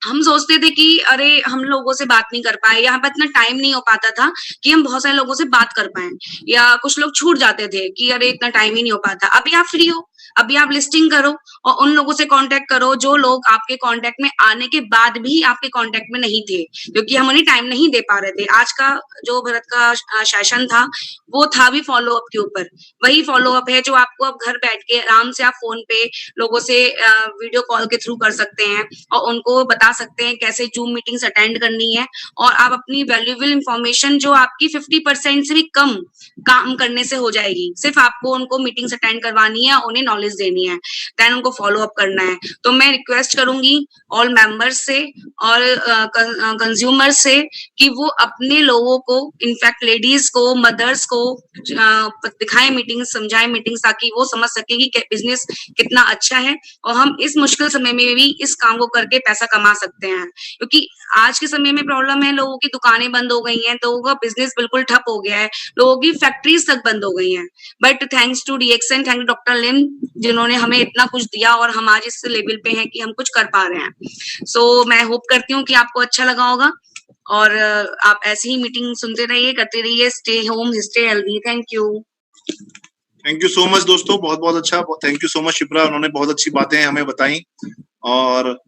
हम सोचते थे कि अरे हम लोगों से बात नहीं कर पाए, यहाँ पर इतना टाइम नहीं हो पाता था कि हम बहुत सारे लोगों से बात कर पाए, या कुछ लोग छूट जाते थे कि अरे इतना टाइम ही नहीं हो पाता। अभी आप फ्री हो, अभी आप लिस्टिंग करो और उन लोगों से कांटेक्ट करो जो लोग आपके कांटेक्ट में आने के बाद भी आपके कांटेक्ट में नहीं थे, क्योंकि हम उन्हें टाइम नहीं दे पा रहे थे। आज का जो भरत का सेशन था वो था भी फॉलो अप के ऊपर। वही फॉलो अप है जो आपको अब घर बैठ के आराम से आप फोन पे लोगों से वीडियो कॉल के थ्रू कर सकते हैं और उनको बता सकते हैं कैसे जूम मीटिंग्स अटेंड करनी है। और आप अपनी वैल्यूएबल इंफॉर्मेशन जो आपकी 50% से भी कम काम करने से हो जाएगी, सिर्फ आपको उनको मीटिंग्स अटेंड करवानी है, उन्हें नॉलेज देनी है, देन उनको फॉलो अप करना है। तो मैं रिक्वेस्ट करूंगी ऑल मेंबर्स से और कंज्यूमर से कि वो अपने लोगों को, इनफैक्ट लेडीज को, मदर्स को दिखाएं मीटिंग्स, समझाएं मीटिंग्स, ताकि वो समझ सके कि बिजनेस कितना अच्छा है और हम इस मुश्किल समय में भी इस काम को करके पैसा कमा सकते हैं। क्योंकि आज के समय में प्रॉब्लम है, लोगों की दुकानें बंद हो गई हैं, लोगों का बिजनेस बिल्कुल ठप हो गया है, लोगों की फैक्ट्रीज तक बंद हो गई हैं। But thanks to DXN, thank doctor Lim, जिन्होंने हमें इतना कुछ दिया और हम आज इस लेवल पे हैं कि हम कुछ कर पा रहे हैं। सो मैं होप करती हूँ कि आपको अच्छा लगा होगा और आप ऐसे ही मीटिंग सुनते रहिए, करते रहिए। Stay home, stay healthy. Thank you. Thank you so much दोस्तों, बहुत बहुत अच्छा, thank you so much Shipra, उन्होंने बहुत अच्छी बातें हमें बताई। और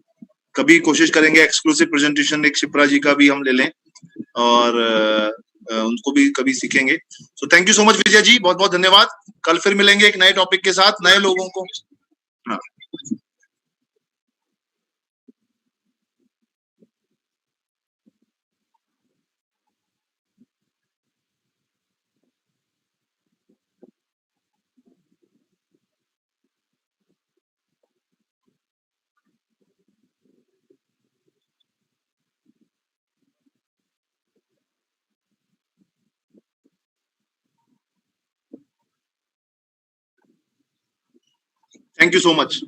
कभी कोशिश करेंगे एक्सक्लूसिव प्रेजेंटेशन एक शिप्रा जी का भी हम ले लें और उनको भी कभी सीखेंगे। So thank you so much Vijay ji, बहुत बहुत धन्यवाद। कल फिर मिलेंगे एक नए टॉपिक के साथ, नए लोगों को। हाँ। Thank you so much.